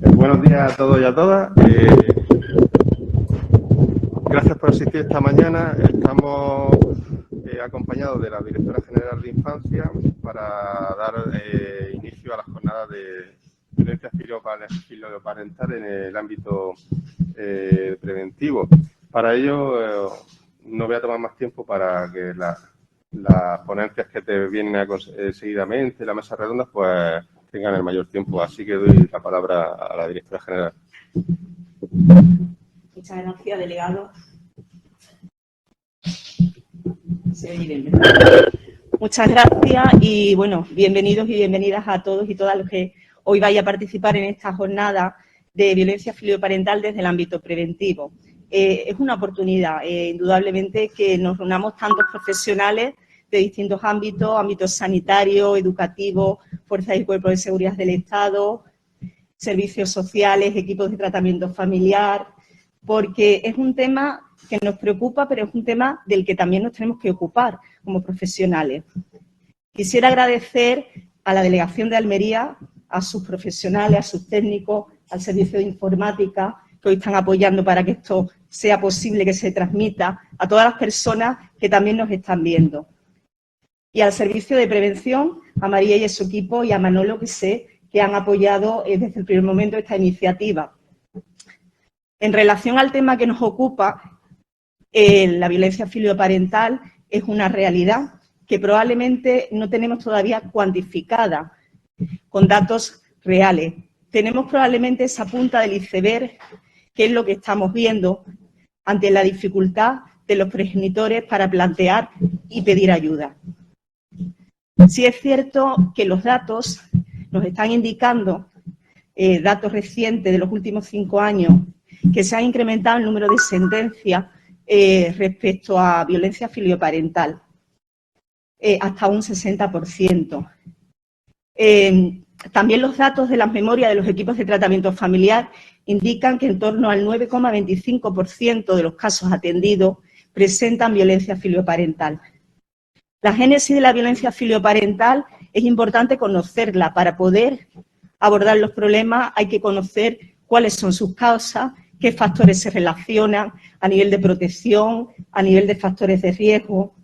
Buenos días a todos y a todas. Gracias por asistir esta mañana. Estamos acompañados de la Directora General de Infancia para dar inicio a la jornada de violencia filioparental en el ámbito preventivo. Para ello, no voy a tomar más tiempo para que las ponencias que te vienen seguidamente, la mesa redonda, pues tengan el mayor tiempo. Así que doy la palabra a la Directora General. Muchas gracias, delegado. Se oye bien, ¿verdad? Muchas gracias y, bueno, bienvenidos y bienvenidas a todos y todas los que hoy vayan a participar en esta jornada de violencia filioparental desde el ámbito preventivo. Es una oportunidad, indudablemente, que nos reunamos tantos profesionales de distintos ámbitos sanitarios, educativos, fuerzas y cuerpos de seguridad del Estado, servicios sociales, equipos de tratamiento familiar, porque es un tema que nos preocupa, pero es un tema del que también nos tenemos que ocupar como profesionales. Quisiera agradecer a la Delegación de Almería, a sus profesionales, a sus técnicos, al Servicio de Informática, que hoy están apoyando para que esto sea posible, que se transmita, a todas las personas que también nos están viendo. Y al Servicio de Prevención, a María y a su equipo, y a Manolo, que sé que han apoyado desde el primer momento esta iniciativa. En relación al tema que nos ocupa, la violencia filioparental es una realidad que probablemente no tenemos todavía cuantificada con datos reales. Tenemos probablemente esa punta del iceberg, que es lo que estamos viendo ante la dificultad de los progenitores para plantear y pedir ayuda. Sí es cierto que los datos nos están indicando, datos recientes de los últimos 5 años, que se ha incrementado el número de sentencias respecto a violencia filioparental, hasta un 60%. También los datos de las memorias de los equipos de tratamiento familiar indican que en torno al 9,25% de los casos atendidos presentan violencia filioparental. La génesis de la violencia filioparental es importante conocerla. Para poder abordar los problemas hay que conocer cuáles son sus causas, qué factores se relacionan a nivel de protección, a nivel de factores de riesgo.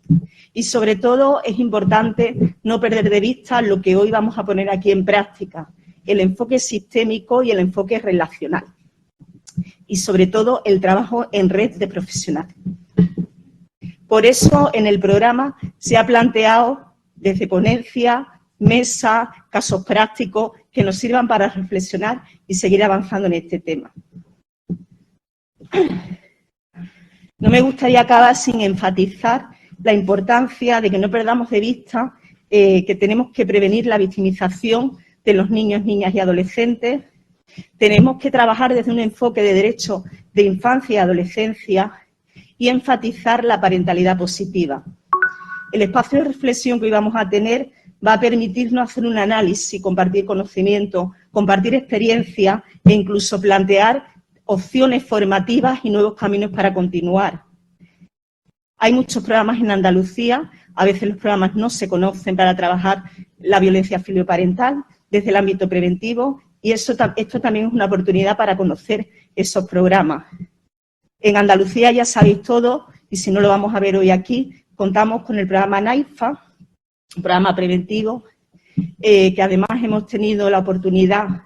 Y sobre todo es importante no perder de vista lo que hoy vamos a poner aquí en práctica, el enfoque sistémico y el enfoque relacional. Y sobre todo el trabajo en red de profesionales. Por eso en el programa se ha planteado desde ponencia, mesa, casos prácticos que nos sirvan para reflexionar y seguir avanzando en este tema. No me gustaría acabar sin enfatizar la importancia de que no perdamos de vista que tenemos que prevenir la victimización de los niños, niñas y adolescentes. Tenemos que trabajar desde un enfoque de derecho de infancia y adolescencia y enfatizar la parentalidad positiva. El espacio de reflexión que hoy vamos a tener va a permitirnos hacer un análisis, compartir conocimiento, compartir experiencia e incluso plantear opciones formativas y nuevos caminos para continuar. Hay muchos programas en Andalucía, a veces los programas no se conocen para trabajar la violencia filioparental desde el ámbito preventivo y esto también es una oportunidad para conocer esos programas. En Andalucía ya sabéis todo, y si no lo vamos a ver hoy aquí, contamos con el programa NAIFA, un programa preventivo, que además hemos tenido la oportunidad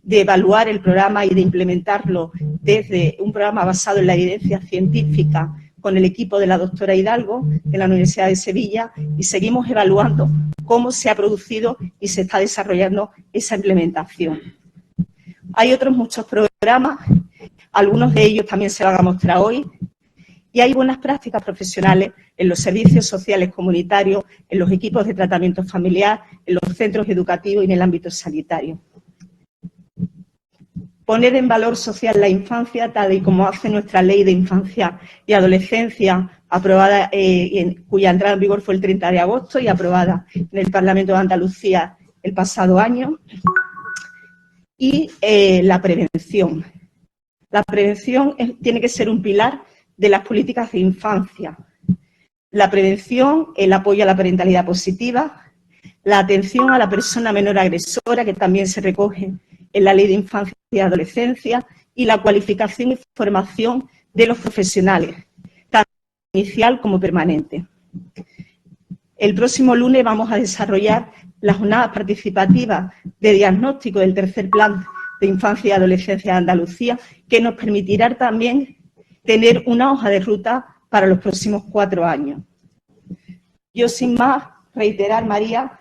de evaluar el programa y de implementarlo desde un programa basado en la evidencia científica con el equipo de la doctora Hidalgo de la Universidad de Sevilla y seguimos evaluando cómo se ha producido y se está desarrollando esa implementación. Hay otros muchos programas, algunos de ellos también se van a mostrar hoy, y hay buenas prácticas profesionales en los servicios sociales comunitarios, en los equipos de tratamiento familiar, en los centros educativos y en el ámbito sanitario. Poner en valor social la infancia, tal y como hace nuestra Ley de Infancia y Adolescencia, aprobada, cuya entrada en vigor fue el 30 de agosto y aprobada en el Parlamento de Andalucía el pasado año. Y la prevención. La prevención tiene que ser un pilar de las políticas de infancia. La prevención, el apoyo a la parentalidad positiva, la atención a la persona menor agresora, que también se recoge en la Ley de Infancia y Adolescencia y la cualificación y formación de los profesionales, tanto inicial como permanente. El próximo lunes vamos a desarrollar las jornadas participativas de diagnóstico del tercer plan de infancia y adolescencia de Andalucía, que nos permitirá también tener una hoja de ruta para los próximos 4 años. Yo, sin más, reiterar, María,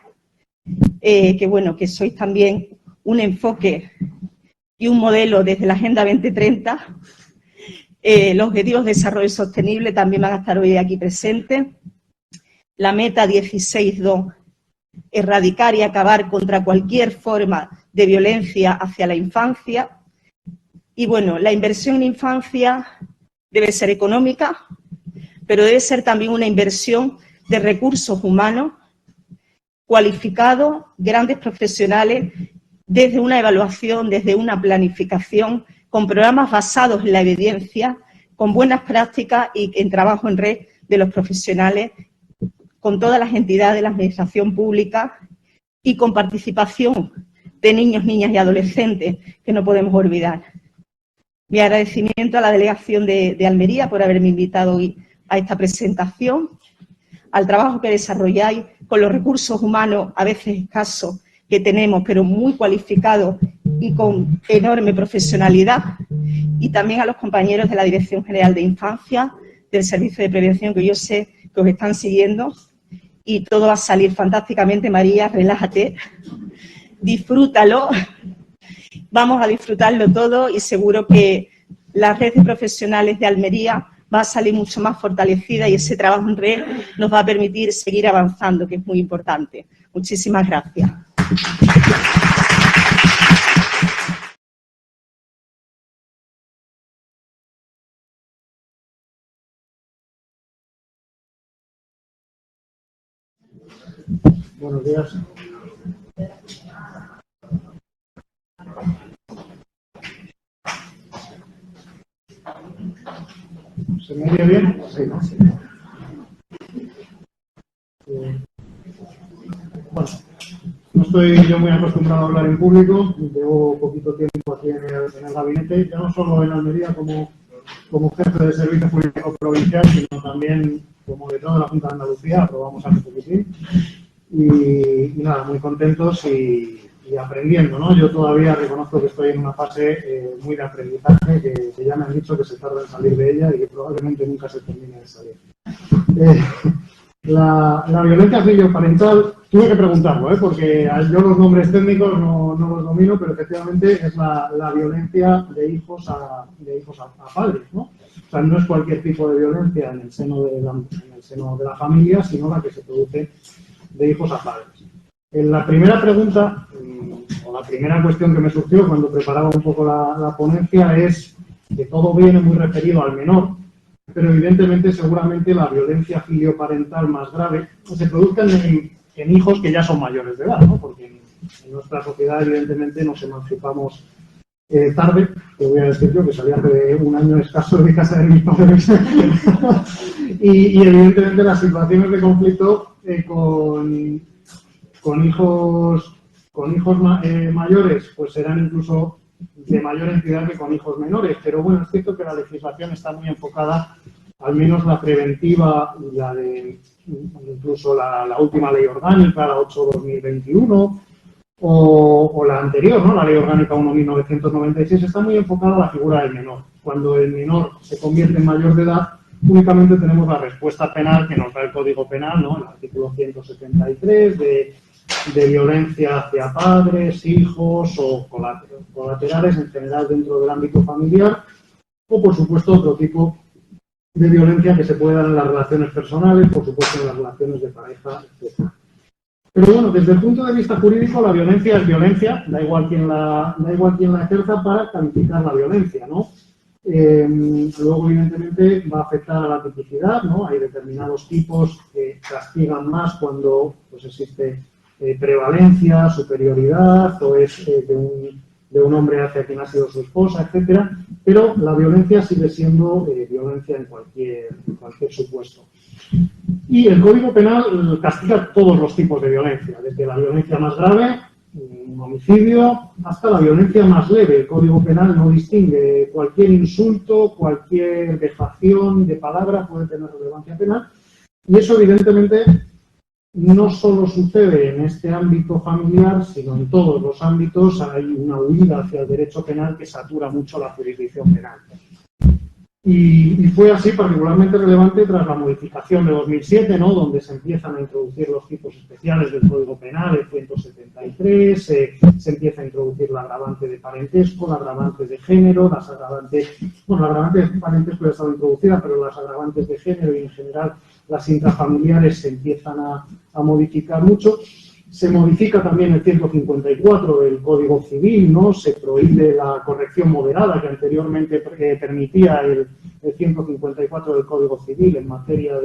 que sois también un enfoque y un modelo desde la Agenda 2030. Los Objetivos de Desarrollo Sostenible también van a estar hoy aquí presentes. La meta 16.2, erradicar y acabar contra cualquier forma de violencia hacia la infancia. Y bueno, la inversión en infancia debe ser económica, pero debe ser también una inversión de recursos humanos cualificados, grandes profesionales, desde una evaluación, desde una planificación, con programas basados en la evidencia, con buenas prácticas y en trabajo en red de los profesionales, con todas las entidades de la administración pública y con participación de niños, niñas y adolescentes, que no podemos olvidar. Mi agradecimiento a la delegación de Almería por haberme invitado hoy a esta presentación, al trabajo que desarrolláis con los recursos humanos, a veces escasos, que tenemos, pero muy cualificados y con enorme profesionalidad, y también a los compañeros de la Dirección General de Infancia, del Servicio de Prevención, que yo sé que os están siguiendo, y todo va a salir fantásticamente. María, relájate, disfrútalo, vamos a disfrutarlo todo, y seguro que la red de profesionales de Almería va a salir mucho más fortalecida, y ese trabajo en red nos va a permitir seguir avanzando, que es muy importante. Muchísimas gracias. Buenos días. ¿Se me oye bien? Sí, ¿no? Bueno, no estoy yo muy acostumbrado a hablar en público, llevo poquito tiempo aquí en el gabinete, ya no solo en Almería como jefe de servicio jurídico provincial, sino también como de toda la Junta de Andalucía, aprobamos hace poquitín. Y nada, muy contentos y aprendiendo, ¿no? Yo todavía reconozco que estoy en una fase muy de aprendizaje, que ya me han dicho que se tarda en salir de ella y que probablemente nunca se termine de salir. La violencia filioparental, tuve que preguntarlo, porque yo los nombres técnicos no los domino, pero efectivamente es la violencia de hijos a padres, ¿no? O sea, no es cualquier tipo de violencia en el seno de la familia, sino la que se produce de hijos a padres. En la primera pregunta, o la primera cuestión que me surgió cuando preparaba un poco la ponencia, es que todo viene muy referido al menor, pero evidentemente seguramente la violencia filioparental más grave se produzca en hijos que ya son mayores de edad, ¿no? Porque en nuestra sociedad evidentemente nos emancipamos tarde, te voy a decir yo, que salí hace un año escaso de casa de mis padres. y evidentemente las situaciones de conflicto con hijos mayores pues serán incluso de mayor entidad que con hijos menores, pero bueno, es cierto que la legislación está muy enfocada, al menos la preventiva y la de incluso la última ley orgánica, la 8/2021, o la anterior, ¿no? La ley orgánica 1/1996, está muy enfocada a la figura del menor. Cuando el menor se convierte en mayor de edad, únicamente tenemos la respuesta penal que nos da el Código Penal, ¿no? El artículo 173 de violencia hacia padres, hijos o colaterales en general dentro del ámbito familiar, o por supuesto otro tipo de violencia que se puede dar en las relaciones personales, por supuesto en las relaciones de pareja, etc. Pero bueno, desde el punto de vista jurídico, la violencia es violencia, da igual quién la ejerza para calificar la violencia, ¿no? Luego, evidentemente, va a afectar a la tipicidad, ¿no? Hay determinados tipos que castigan más cuando pues, existe prevalencia, superioridad, o es de un hombre hacia quien ha sido su esposa, etcétera. Pero la violencia sigue siendo violencia en cualquier supuesto. Y el Código Penal castiga todos los tipos de violencia, desde la violencia más grave, un homicidio, hasta la violencia más leve. El Código Penal no distingue cualquier insulto, cualquier vejación de palabra puede tener relevancia penal. Y eso, evidentemente, no solo sucede en este ámbito familiar, sino en todos los ámbitos. Hay una huida hacia el derecho penal que satura mucho la jurisdicción penal. Y fue así particularmente relevante tras la modificación de 2007, ¿no?, donde se empiezan a introducir los tipos especiales del Código Penal, el 173, se empieza a introducir la agravante de parentesco, la agravante de género, las agravantes, bueno, la agravante de parentesco ya estaba introducida, pero las agravantes de género y en general las intrafamiliares se empiezan a modificar mucho. Se modifica también el 154 del Código Civil, ¿no? Se prohíbe la corrección moderada que anteriormente permitía el 154 del Código Civil en materia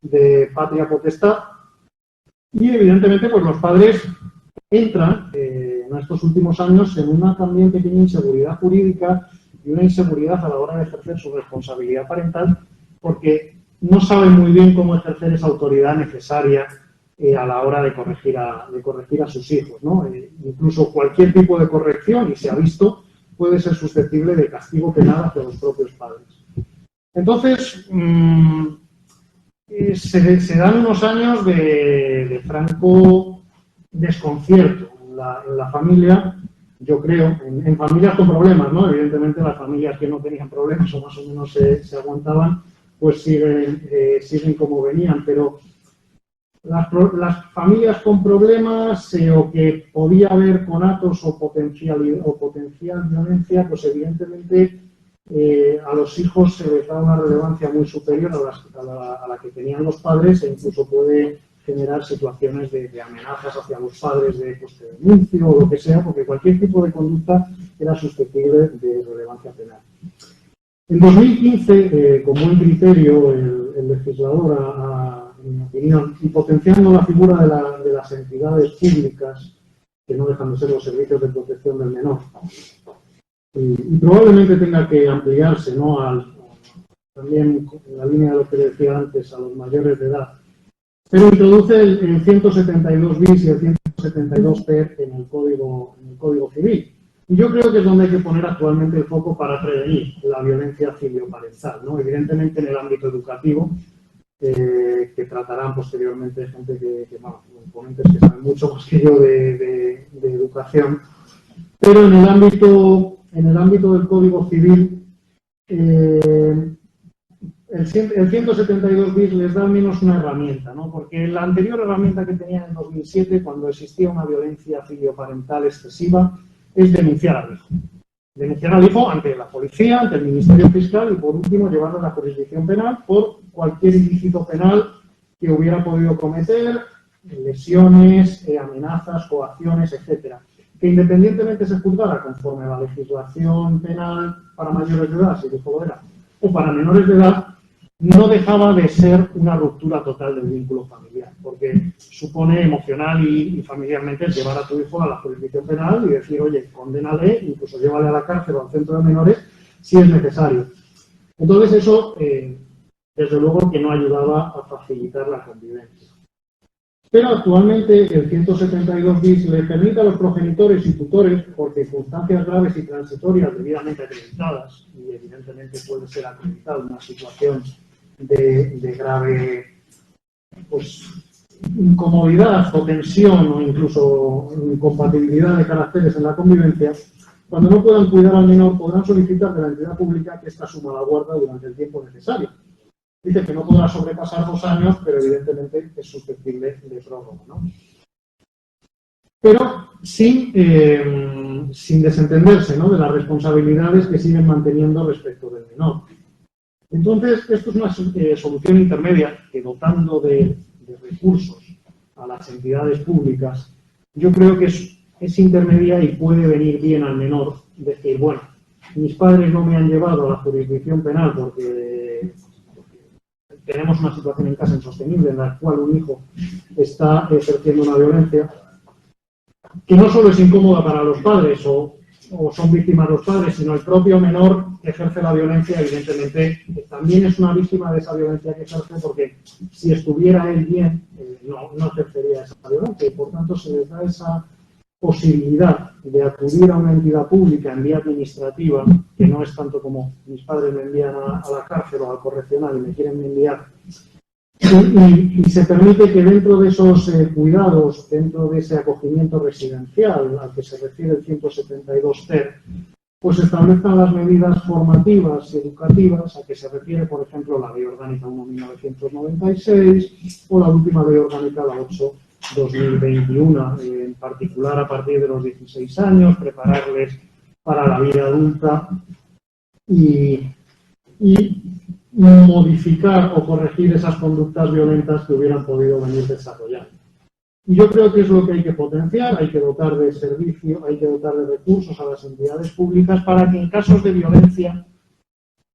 de patria potestad. Y evidentemente pues los padres entran en estos últimos años en una también pequeña inseguridad jurídica y una inseguridad a la hora de ejercer su responsabilidad parental, porque no saben muy bien cómo ejercer esa autoridad necesaria a la hora de corregir a sus hijos, ¿no? Incluso cualquier tipo de corrección, y se ha visto, puede ser susceptible de castigo penal hacia los propios padres. Entonces, se dan unos años de franco desconcierto en la familia, yo creo, en familias con problemas, ¿no? Evidentemente las familias que no tenían problemas o más o menos se aguantaban, pues siguen como venían, pero las familias con problemas o que podía haber conatos o potencial violencia, pues evidentemente a los hijos se les da una relevancia muy superior a la que tenían los padres, e incluso puede generar situaciones de amenazas hacia los padres de pues, de denuncio o lo que sea, porque cualquier tipo de conducta era susceptible de relevancia penal. En 2015, con buen criterio, el legislador en mi opinión, y potenciando la figura de las entidades públicas, que no dejan de ser los servicios de protección del menor. Y probablemente tenga que ampliarse, ¿no?, también en la línea de lo que decía antes, a los mayores de edad. Pero introduce el 172 bis y el 172 ter en el Código Civil. Y yo creo que es donde hay que poner actualmente el foco para prevenir la violencia filioparental, ¿no? Evidentemente en el ámbito educativo, que tratarán posteriormente gente bueno, ponentes que saben mucho más que yo de educación, pero en el ámbito del Código Civil el 172 bis les da al menos una herramienta, ¿no? Porque la anterior herramienta que tenían en 2007, cuando existía una violencia filioparental excesiva, es denunciar al hijo. Denunciar al hijo ante la policía, ante el Ministerio Fiscal y, por último, llevarlo a la jurisdicción penal por cualquier ilícito penal que hubiera podido cometer, lesiones, amenazas, coacciones, etcétera. Que independientemente se juzgara conforme a la legislación penal para mayores de edad, si el hijo lo era, o para menores de edad, no dejaba de ser una ruptura total del vínculo familiar, porque supone emocional y familiarmente llevar a tu hijo a la jurisdicción penal y decir, oye, condénale, incluso llévale a la cárcel o al centro de menores si es necesario. Entonces eso, desde luego que no ayudaba a facilitar la convivencia. Pero actualmente el 172 bis le permite a los progenitores y tutores, por circunstancias graves y transitorias debidamente acreditadas, y evidentemente puede ser acreditada una situación de grave pues, incomodidad o tensión o incluso incompatibilidad de caracteres en la convivencia, cuando no puedan cuidar al menor podrán solicitar de la entidad pública que ésta asuma la guarda durante el tiempo necesario. Dice que no podrá sobrepasar 2 años, pero evidentemente es susceptible de prórroga, ¿no? Pero sin desentenderse, ¿no?, de las responsabilidades que siguen manteniendo respecto del menor. Entonces, esto es una solución intermedia que, dotando de recursos a las entidades públicas, yo creo que es intermedia y puede venir bien al menor decir, bueno, mis padres no me han llevado a la jurisdicción penal porque tenemos una situación en casa insostenible en la cual un hijo está ejerciendo una violencia que no solo es incómoda para los padres o son víctimas los padres, sino el propio menor que ejerce la violencia, evidentemente, también es una víctima de esa violencia que ejerce, porque si estuviera él bien, no ejercería esa violencia, y por tanto se les da esa posibilidad de acudir a una entidad pública en vía administrativa, que no es tanto como mis padres me envían a la cárcel o al correccional y me quieren enviar, y se permite que dentro de esos cuidados, dentro de ese acogimiento residencial al que se refiere el 172 ter, pues se establezcan las medidas formativas y educativas a que se refiere, por ejemplo, la Ley Orgánica 1.1996 o la última Ley Orgánica, la 8/2021, en particular a partir de los 16 años, prepararles para la vida adulta y modificar o corregir esas conductas violentas que hubieran podido venir desarrollando. Y yo creo que es lo que hay que potenciar, hay que dotar de servicio, hay que dotar de recursos a las entidades públicas para que en casos de violencia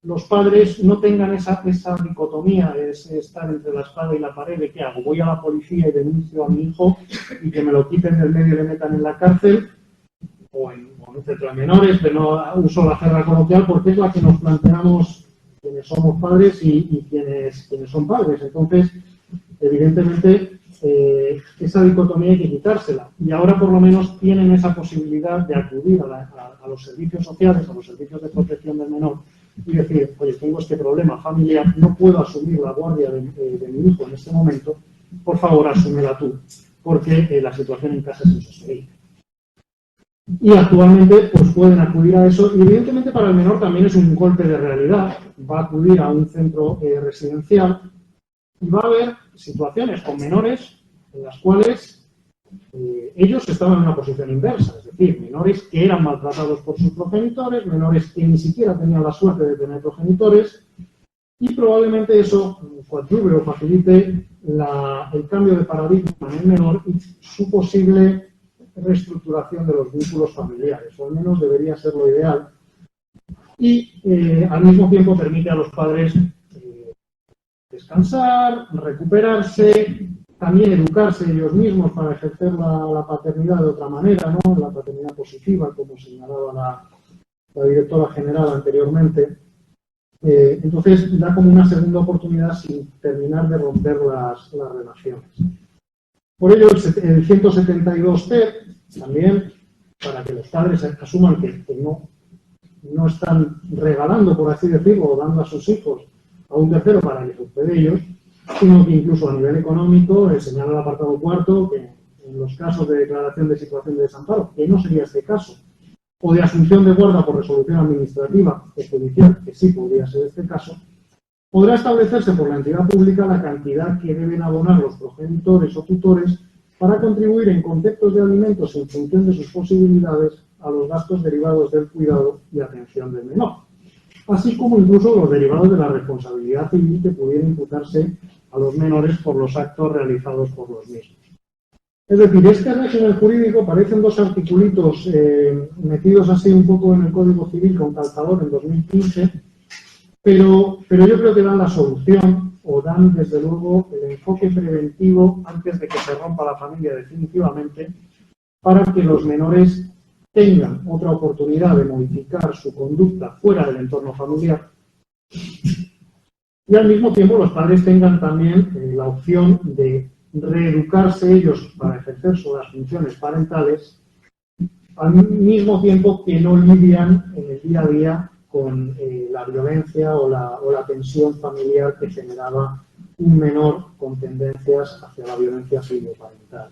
los padres no tengan esa dicotomía, ese estar entre la espada y la pared de ¿qué hago? Voy a la policía y denuncio a mi hijo y que me lo quiten del medio y le metan en la cárcel, o en un centro de menores, que no uso la jerga coloquial porque es la que nos planteamos quienes somos padres y quienes son padres. Entonces, evidentemente, esa dicotomía hay que quitársela. Y ahora, por lo menos, tienen esa posibilidad de acudir a los servicios sociales, a los servicios de protección del menor y decir, oye, tengo este problema familiar, no puedo asumir la guardia de mi hijo en este momento, por favor, asúmela tú, porque la situación en casa es insostenible. Y actualmente pues pueden acudir a eso y evidentemente para el menor también es un golpe de realidad. Va a acudir a un centro residencial y va a haber situaciones con menores en las cuales ellos estaban en una posición inversa, es decir, menores que eran maltratados por sus progenitores, menores que ni siquiera tenían la suerte de tener progenitores y probablemente eso coadyuve o facilite el cambio de paradigma en el menor y su posible reestructuración de los vínculos familiares, o al menos debería ser lo ideal, y al mismo tiempo permite a los padres descansar, recuperarse, también educarse ellos mismos para ejercer la paternidad de otra manera, ¿no? La paternidad positiva, como señalaba la directora general anteriormente. Entonces da como una segunda oportunidad sin terminar de romper las relaciones. Por ello, el 172 ter, también, para que los padres asuman que no están regalando, por así decirlo, o dando a sus hijos a un tercero para que se ocupe de ellos, sino que incluso a nivel económico, señala el apartado cuarto, que en los casos de declaración de situación de desamparo, que no sería este caso, o de asunción de guarda por resolución administrativa o judicial, que sí podría ser este caso, podrá establecerse por la entidad pública la cantidad que deben abonar los progenitores o tutores para contribuir en conceptos de alimentos en función de sus posibilidades a los gastos derivados del cuidado y atención del menor, así como incluso los derivados de la responsabilidad civil que pudiera imputarse a los menores por los actos realizados por los mismos. Es decir, este régimen jurídico parecen dos articulitos metidos así un poco en el Código Civil con calzador en 2015, pero yo creo que dan la solución o dan desde luego el enfoque preventivo antes de que se rompa la familia definitivamente para que los menores tengan otra oportunidad de modificar su conducta fuera del entorno familiar y al mismo tiempo los padres tengan también la opción de reeducarse ellos para ejercer las funciones parentales al mismo tiempo que no lidian en el día a día con la violencia o la tensión familiar que generaba un menor con tendencias hacia la violencia filioparental.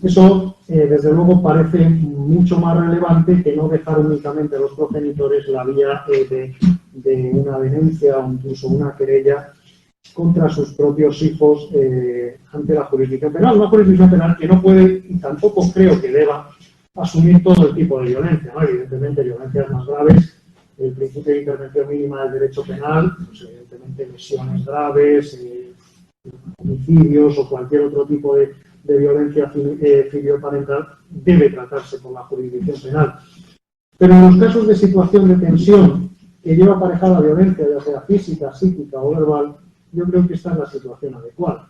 Eso, desde luego, parece mucho más relevante que no dejar únicamente a los progenitores la vía de una denuncia o incluso una querella contra sus propios hijos ante la jurisdicción penal. Una jurisdicción penal que no puede y tampoco creo que deba asumir todo el tipo de violencia, ¿no? Evidentemente, violencias más graves, el principio de intervención mínima del derecho penal, pues evidentemente lesiones graves, homicidios o cualquier otro tipo de violencia filioparental debe tratarse por la jurisdicción penal. Pero en los casos de situación de tensión que lleva aparejada violencia, ya sea física, psíquica o verbal, yo creo que esta es la situación adecuada.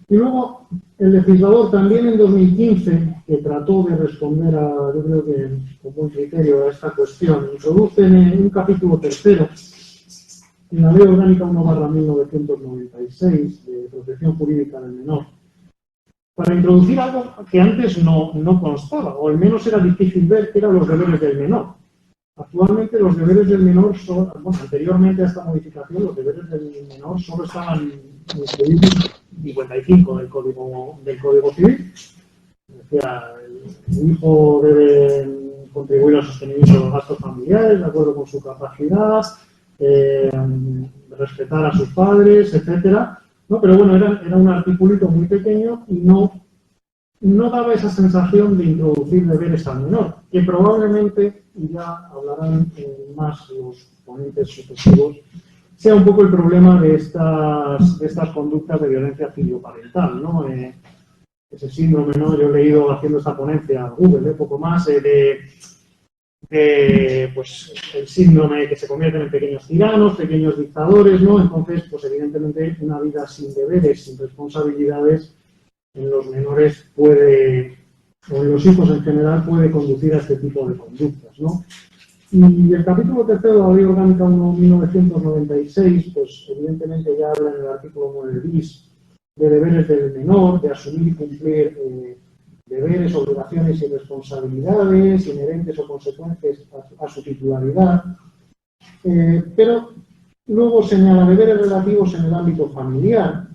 Y luego, el legislador también en 2015, que trató de responder yo creo que con buen criterio a esta cuestión, introduce en un capítulo tercero, en la Ley Orgánica 1/1996 de Protección Jurídica del Menor, para introducir algo que antes no constaba, o al menos era difícil ver, que eran los deberes del menor. Actualmente los deberes del menor son, bueno, anteriormente a esta modificación, los deberes del menor solo estaban en el artículo 55 del Código Civil. Decía, el hijo debe contribuir al sostenimiento de los gastos familiares de acuerdo con su capacidad, respetar a sus padres, etcétera. No, pero bueno, era un articulito muy pequeño y no daba esa sensación de introducir deberes al menor, que probablemente, y ya hablarán más los ponentes sucesivos, sea un poco el problema de estas conductas de violencia filioparental, ¿no? Ese síndrome, ¿no? Yo he leído haciendo esta ponencia a Google, poco más, pues el síndrome que se convierten en pequeños tiranos, pequeños dictadores, ¿no? Entonces, pues evidentemente una vida sin deberes, sin responsabilidades, en los menores puede, o en los hijos en general, puede conducir a este tipo de conductas, ¿no? Y el capítulo 3 de la Ley Orgánica 1996, pues evidentemente ya habla en el artículo 9 bis de deberes del menor, de asumir y cumplir deberes, obligaciones y responsabilidades inherentes o consecuentes a su titularidad, pero luego señala deberes relativos en el ámbito familiar.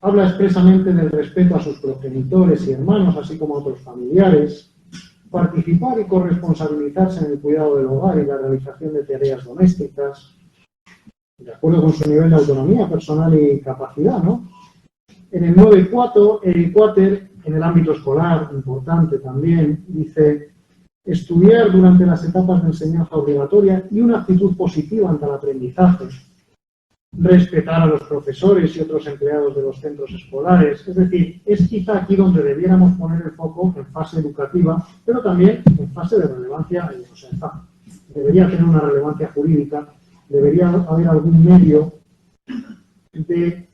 Habla expresamente del respeto a sus progenitores y hermanos, así como a otros familiares, participar y corresponsabilizarse en el cuidado del hogar y la realización de tareas domésticas, de acuerdo con su nivel de autonomía personal y capacidad, ¿no? En el 9.4, el cuáter, en el ámbito escolar, importante también, dice estudiar durante las etapas de enseñanza obligatoria y una actitud positiva ante el aprendizaje, respetar a los profesores y otros empleados de los centros escolares. Es decir, es quizá aquí donde debiéramos poner el foco en fase educativa, pero también en fase de relevancia, o sea, debería tener una relevancia jurídica, debería haber algún medio de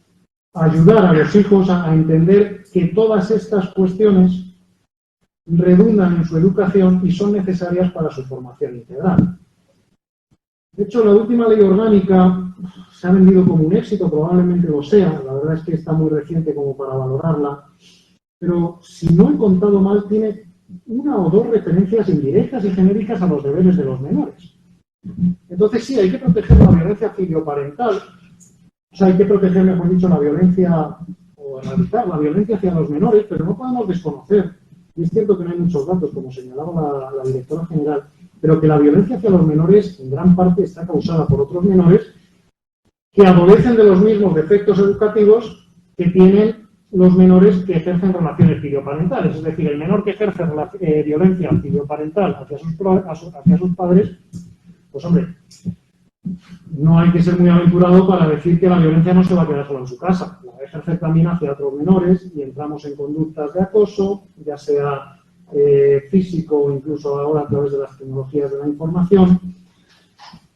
ayudar a los hijos a entender que todas estas cuestiones redundan en su educación y son necesarias para su formación integral. De hecho, la última ley orgánica se ha vendido como un éxito, probablemente lo sea, la verdad es que está muy reciente como para valorarla, pero si no he contado mal, tiene una o dos referencias indirectas y genéricas a los deberes de los menores. Entonces sí, hay que proteger la violencia filioparental, o sea, hay que proteger, mejor dicho, la violencia, o erradicar la violencia hacia los menores, pero no podemos desconocer, y es cierto que no hay muchos datos, como señalaba la directora general, pero que la violencia hacia los menores en gran parte está causada por otros menores que adolecen de los mismos defectos educativos que tienen los menores que ejercen relaciones filioparentales. Es decir, el menor que ejerce violencia filioparental hacia sus padres, pues hombre, no hay que ser muy aventurado para decir que la violencia no se va a quedar solo en su casa. La va a ejercer también hacia otros menores y entramos en conductas de acoso, ya sea físico o incluso ahora a través de las tecnologías de la información.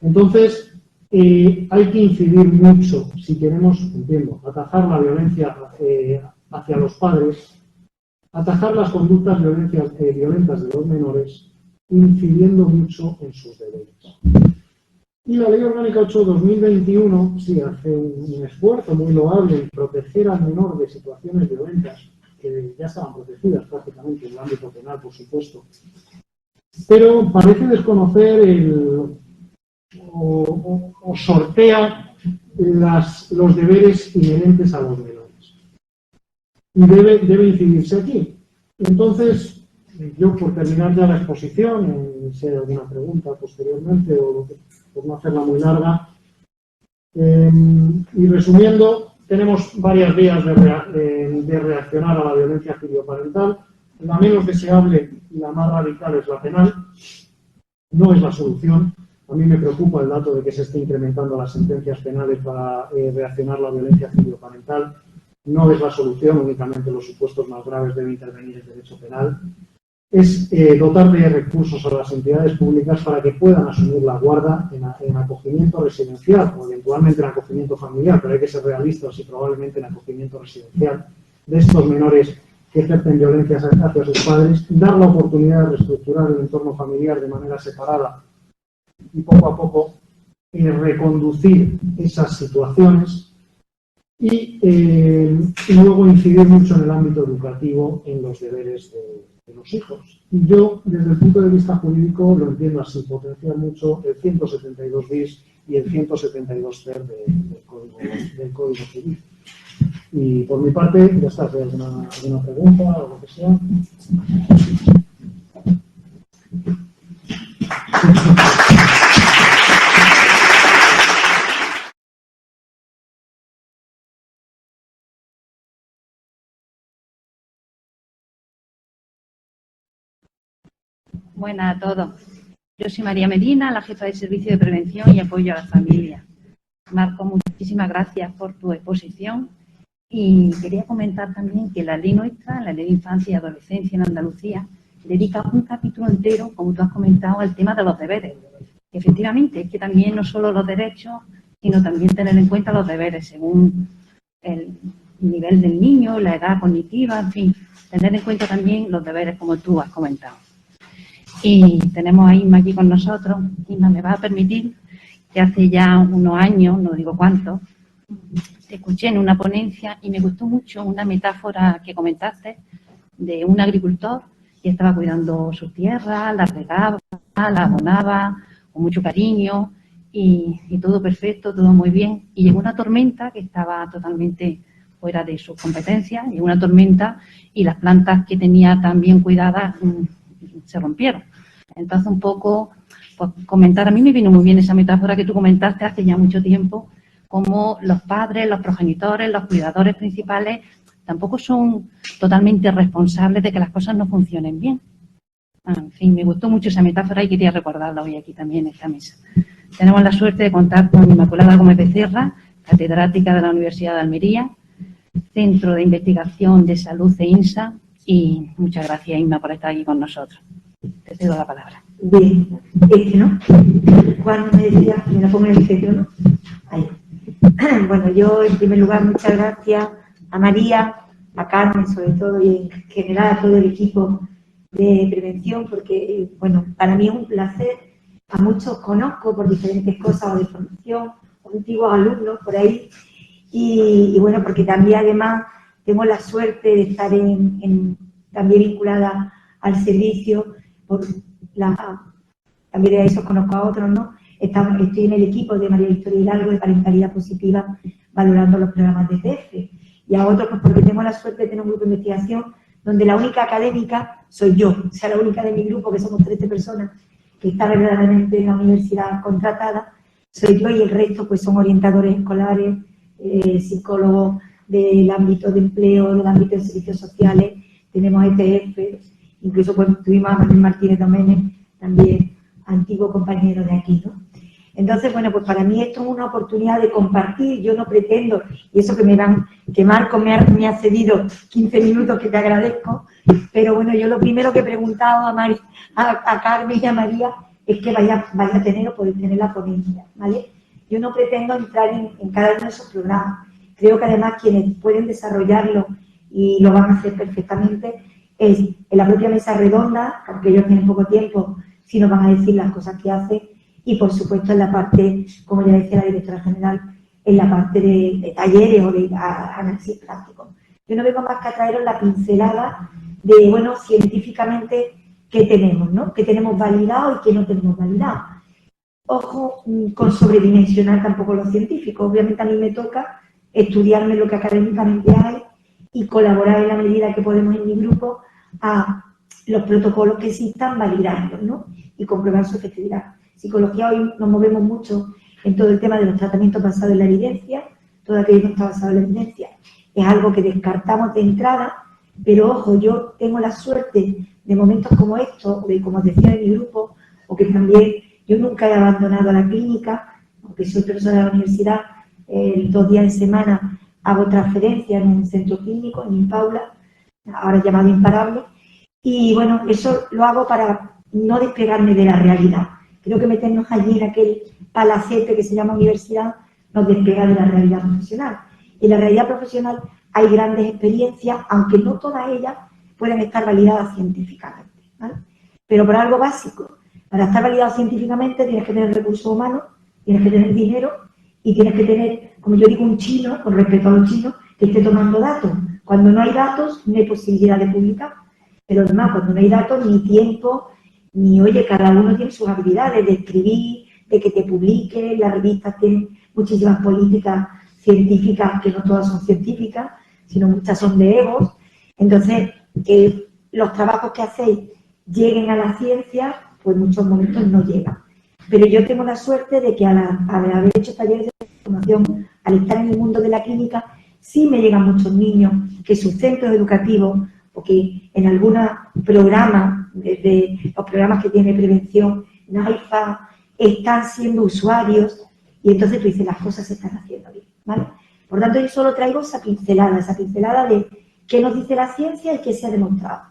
Entonces, hay que incidir mucho si queremos, entiendo, atajar la violencia hacia los padres, atajar las conductas violentas de los menores, incidiendo mucho en sus deberes. Y la Ley Orgánica 8/2021 sí hace un esfuerzo muy loable en proteger al menor de situaciones violentas que ya estaban protegidas prácticamente en el ámbito penal, por supuesto. Pero parece desconocer o sortea los deberes inherentes a los menores. Y debe incidirse aquí. Entonces, yo por terminar ya la exposición, si hay alguna pregunta posteriormente o por no hacerla muy larga, y resumiendo, tenemos varias vías de reaccionar a la violencia filioparental. La menos deseable y la más radical es la penal. No es la solución. A mí me preocupa el dato de que se esté incrementando las sentencias penales para reaccionar a la violencia filioparental. No es la solución, únicamente los supuestos más graves debe intervenir el derecho penal. Es dotar de recursos a las entidades públicas para que puedan asumir la guarda en acogimiento residencial o eventualmente en acogimiento familiar, pero hay que ser realistas y probablemente en acogimiento residencial de estos menores que ejercen violencia hacia sus padres, dar la oportunidad de reestructurar el entorno familiar de manera separada y poco a poco reconducir esas situaciones. y luego incidir mucho en el ámbito educativo en los deberes de los hijos. Yo, desde el punto de vista jurídico, lo entiendo así, potenciar mucho el 172 bis y el 172 ter del Código Civil. Y por mi parte, ya está, ¿alguna pregunta o lo que sea? Buenas a todos. Yo soy María Medina, la jefa de Servicio de Prevención y Apoyo a la Familia. Marco, muchísimas gracias por tu exposición y quería comentar también que la ley nuestra, la Ley de Infancia y Adolescencia en Andalucía, dedica un capítulo entero, como tú has comentado, al tema de los deberes. Efectivamente, es que también no solo los derechos, sino también tener en cuenta los deberes según el nivel del niño, la edad cognitiva, en fin, tener en cuenta también los deberes como tú has comentado. Y tenemos a Inma aquí con nosotros. Inma, me va a permitir que hace ya unos años, no digo cuántos, te escuché en una ponencia y me gustó mucho una metáfora que comentaste de un agricultor que estaba cuidando sus tierras, las regaba, las abonaba con mucho cariño y todo perfecto, todo muy bien. Y llegó una tormenta que estaba totalmente fuera de sus competencias, llegó una tormenta y las plantas que tenía tan bien cuidadas se rompieron. Entonces, un poco, pues, comentar, a mí me vino muy bien esa metáfora que tú comentaste hace ya mucho tiempo, como los padres, los progenitores, los cuidadores principales tampoco son totalmente responsables de que las cosas no funcionen bien. En fin, me gustó mucho esa metáfora y quería recordarla hoy aquí también en esta mesa. Tenemos la suerte de contar con Inmaculada Gómez Becerra, catedrática de la Universidad de Almería, Centro de Investigación de Salud de INSA, y muchas gracias, Inma, por estar aquí con nosotros. Te cedo la palabra. Bien, ¿no? Juan me decía, me la pongo en el centro, ¿no? Ahí. Bueno, yo en primer lugar muchas gracias a María, a Carmen sobre todo y en general a todo el equipo de prevención porque, bueno, para mí es un placer. A muchos conozco por diferentes cosas o de formación, o antiguos alumnos por ahí y bueno, porque también además tengo la suerte de estar también vinculada al servicio, también de esos conozco a otros, ¿no? Estoy en el equipo de María Victoria Hidalgo de Parentalidad Positiva valorando los programas de TEFE. Y a otros, pues porque tengo la suerte de tener un grupo de investigación donde la única académica soy yo, o sea, la única de mi grupo, que somos 13 personas, que está verdaderamente en la universidad contratada, soy yo y el resto pues son orientadores escolares, psicólogos del ámbito de empleo, del ámbito de servicios sociales, tenemos ETF, incluso pues tuvimos a Manuel Martínez Doménez, también antiguo compañero de aquí, ¿no? Entonces, bueno, pues para mí esto es una oportunidad de compartir, yo no pretendo, y eso que Marco me ha cedido 15 minutos que te agradezco, pero bueno, yo lo primero que he preguntado a Carmen y a María es que vaya a tener o podéis tener la ponencia, ¿vale? Yo no pretendo entrar en cada uno de esos programas, creo que además quienes pueden desarrollarlo y lo van a hacer perfectamente es en la propia mesa redonda, porque ellos tienen poco tiempo, si nos van a decir las cosas que hacen, y por supuesto en la parte, como ya decía la directora general, en la parte de talleres o de análisis práctico. Yo no vengo más que a traeros la pincelada de, bueno, científicamente, qué tenemos, ¿no? Qué tenemos validado y qué no tenemos validado. Ojo con sobredimensionar tampoco los científicos. Obviamente a mí me toca estudiarme lo que académicamente hay y colaborar en la medida que podemos en mi grupo a los protocolos que existan, validarlos, ¿no? Y comprobar su efectividad. Psicología hoy nos movemos mucho en todo el tema de los tratamientos basados en la evidencia, todo aquello que está basado en la evidencia es algo que descartamos de entrada, pero ojo, yo tengo la suerte de momentos como estos, de como decía en mi grupo, o que también yo nunca he abandonado la clínica, aunque soy profesora de la universidad, 2 días de semana hago transferencia en un centro clínico, en Impaula, ahora llamado Imparable, y bueno, eso lo hago para no despegarme de la realidad. Creo que meternos allí en aquel palacete que se llama universidad nos despega de la realidad profesional. Y en la realidad profesional hay grandes experiencias, aunque no todas ellas pueden estar validadas científicamente, ¿vale? Pero por algo básico, para estar validado científicamente tienes que tener recursos humanos, tienes que tener dinero y tienes que tener, como yo digo, un chino, con respecto a los chinos, que esté tomando datos. Cuando no hay datos, no hay posibilidad de publicar. Pero además, cuando no hay datos, ni tiempo, ni, oye, cada uno tiene sus habilidades de escribir, de que te publique, las revistas tienen muchísimas políticas científicas, que no todas son científicas, sino muchas son de egos. Entonces, que los trabajos que hacéis lleguen a la ciencia, pues en muchos momentos no llegan. Pero yo tengo la suerte de que al haber hecho talleres de formación, al estar en el mundo de la clínica, sí me llegan muchos niños que sus centros educativos o que en algunos programas, desde los programas que tiene prevención, NAIFA, están siendo usuarios y entonces tú dices, las cosas se están haciendo bien, ¿vale? Por tanto, yo solo traigo esa pincelada de qué nos dice la ciencia y qué se ha demostrado.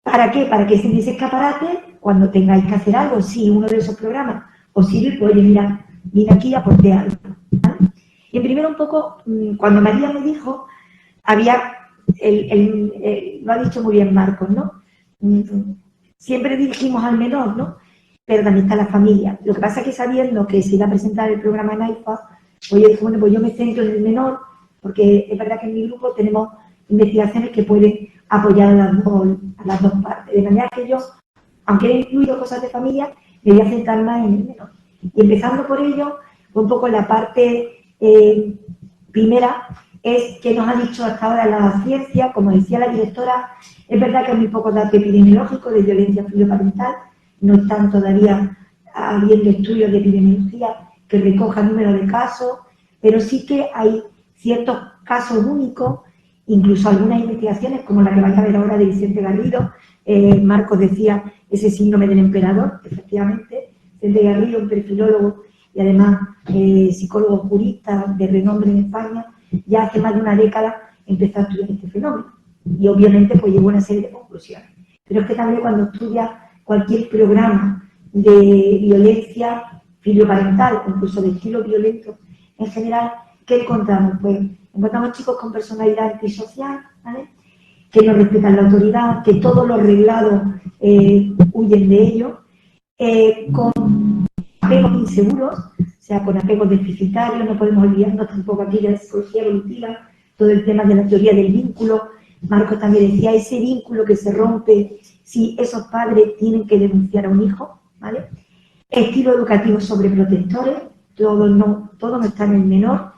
¿Para qué? Para que en ese escaparate, cuando tengáis que hacer algo, si uno de esos programas os sirve, pues oye, mira, vine aquí y aporté algo, ¿vale? Y primero un poco, cuando María me dijo, había, lo ha dicho muy bien Marcos, ¿no? Siempre dirigimos al menor, ¿no? Pero también está la familia. Lo que pasa es que sabiendo que se iba a presentar el programa NAIFA, pues yo dije, bueno, pues yo me centro en el menor, porque es verdad que en mi grupo tenemos investigaciones que pueden apoyar a las dos partes. De manera que yo, aunque he incluido cosas de familia, me voy a centrar más en el menor. Y empezando por ello, un poco la parte primera es que nos ha dicho hasta ahora la ciencia, como decía la directora, es verdad que hay muy pocos datos epidemiológicos de violencia filioparental, no están todavía habiendo estudios de epidemiología que recojan número de casos, pero sí que hay ciertos casos únicos, incluso algunas investigaciones como la que vais a ver ahora de Vicente Garrido. Marcos decía ese síndrome del emperador, efectivamente. Vicente Garrido, un perfilólogo y además psicólogo jurista de renombre en España, ya hace más de una década empezó a estudiar este fenómeno y obviamente pues llegó a una serie de conclusiones. Pero es que también cuando estudias cualquier programa de violencia filioparental, incluso de estilo violento en general, ¿qué encontramos? Pues encontramos chicos con personalidad antisocial, ¿vale? Que no respetan la autoridad, que todos los reglados huyen de ellos, con apegos inseguros, o sea, con apegos deficitarios. No podemos olvidarnos tampoco aquí de la psicología evolutiva, todo el tema de la teoría del vínculo. Marcos también decía, ese vínculo que se rompe si esos padres tienen que denunciar a un hijo, ¿vale? Estilo educativo sobreprotectores, todo no está en el menor.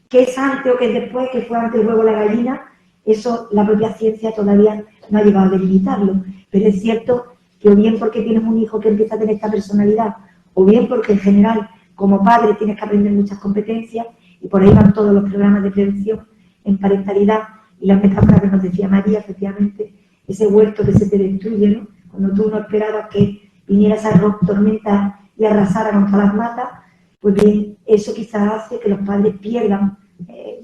¿Qué es antes o qué es después? ¿Qué fue antes el huevo o la gallina? Eso la propia ciencia todavía no ha llegado a delimitarlo. Pero es cierto que o bien porque tienes un hijo que empieza a tener esta personalidad, o bien porque en general como padre tienes que aprender muchas competencias, y por ahí van todos los programas de prevención en parentalidad y las metáforas que nos decía María, efectivamente, ese huerto que se te destruye, ¿no? Cuando tú no esperabas que viniera esa tormenta y arrasara contra las matas, pues bien, eso quizás hace que los padres pierdan,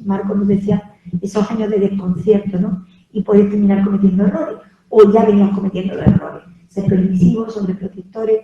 Marcos nos decía, esos años de desconcierto, ¿no? Y puedes terminar cometiendo errores, o ya venías cometiendo los errores, ser permisivos, sobreprotectores,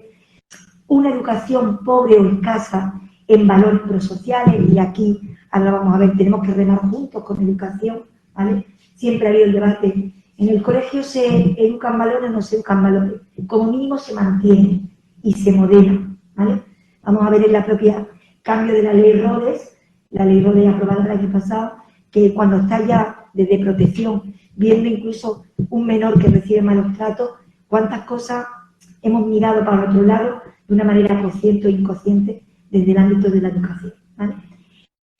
una educación pobre o escasa en valores prosociales, y aquí ahora vamos a ver, tenemos que remar juntos con educación, ¿vale? Siempre ha habido el debate, en el colegio se educan valores o no se educan valores, como mínimo se mantiene y se modela, ¿vale? Vamos a ver en la propia cambio de la ley Rhodes, la ley Rhodes aprobada el año pasado, que cuando está ya desde protección, viendo incluso un menor que recibe malos tratos, cuántas cosas hemos mirado para otro lado de una manera consciente o inconsciente desde el ámbito de la educación, ¿vale?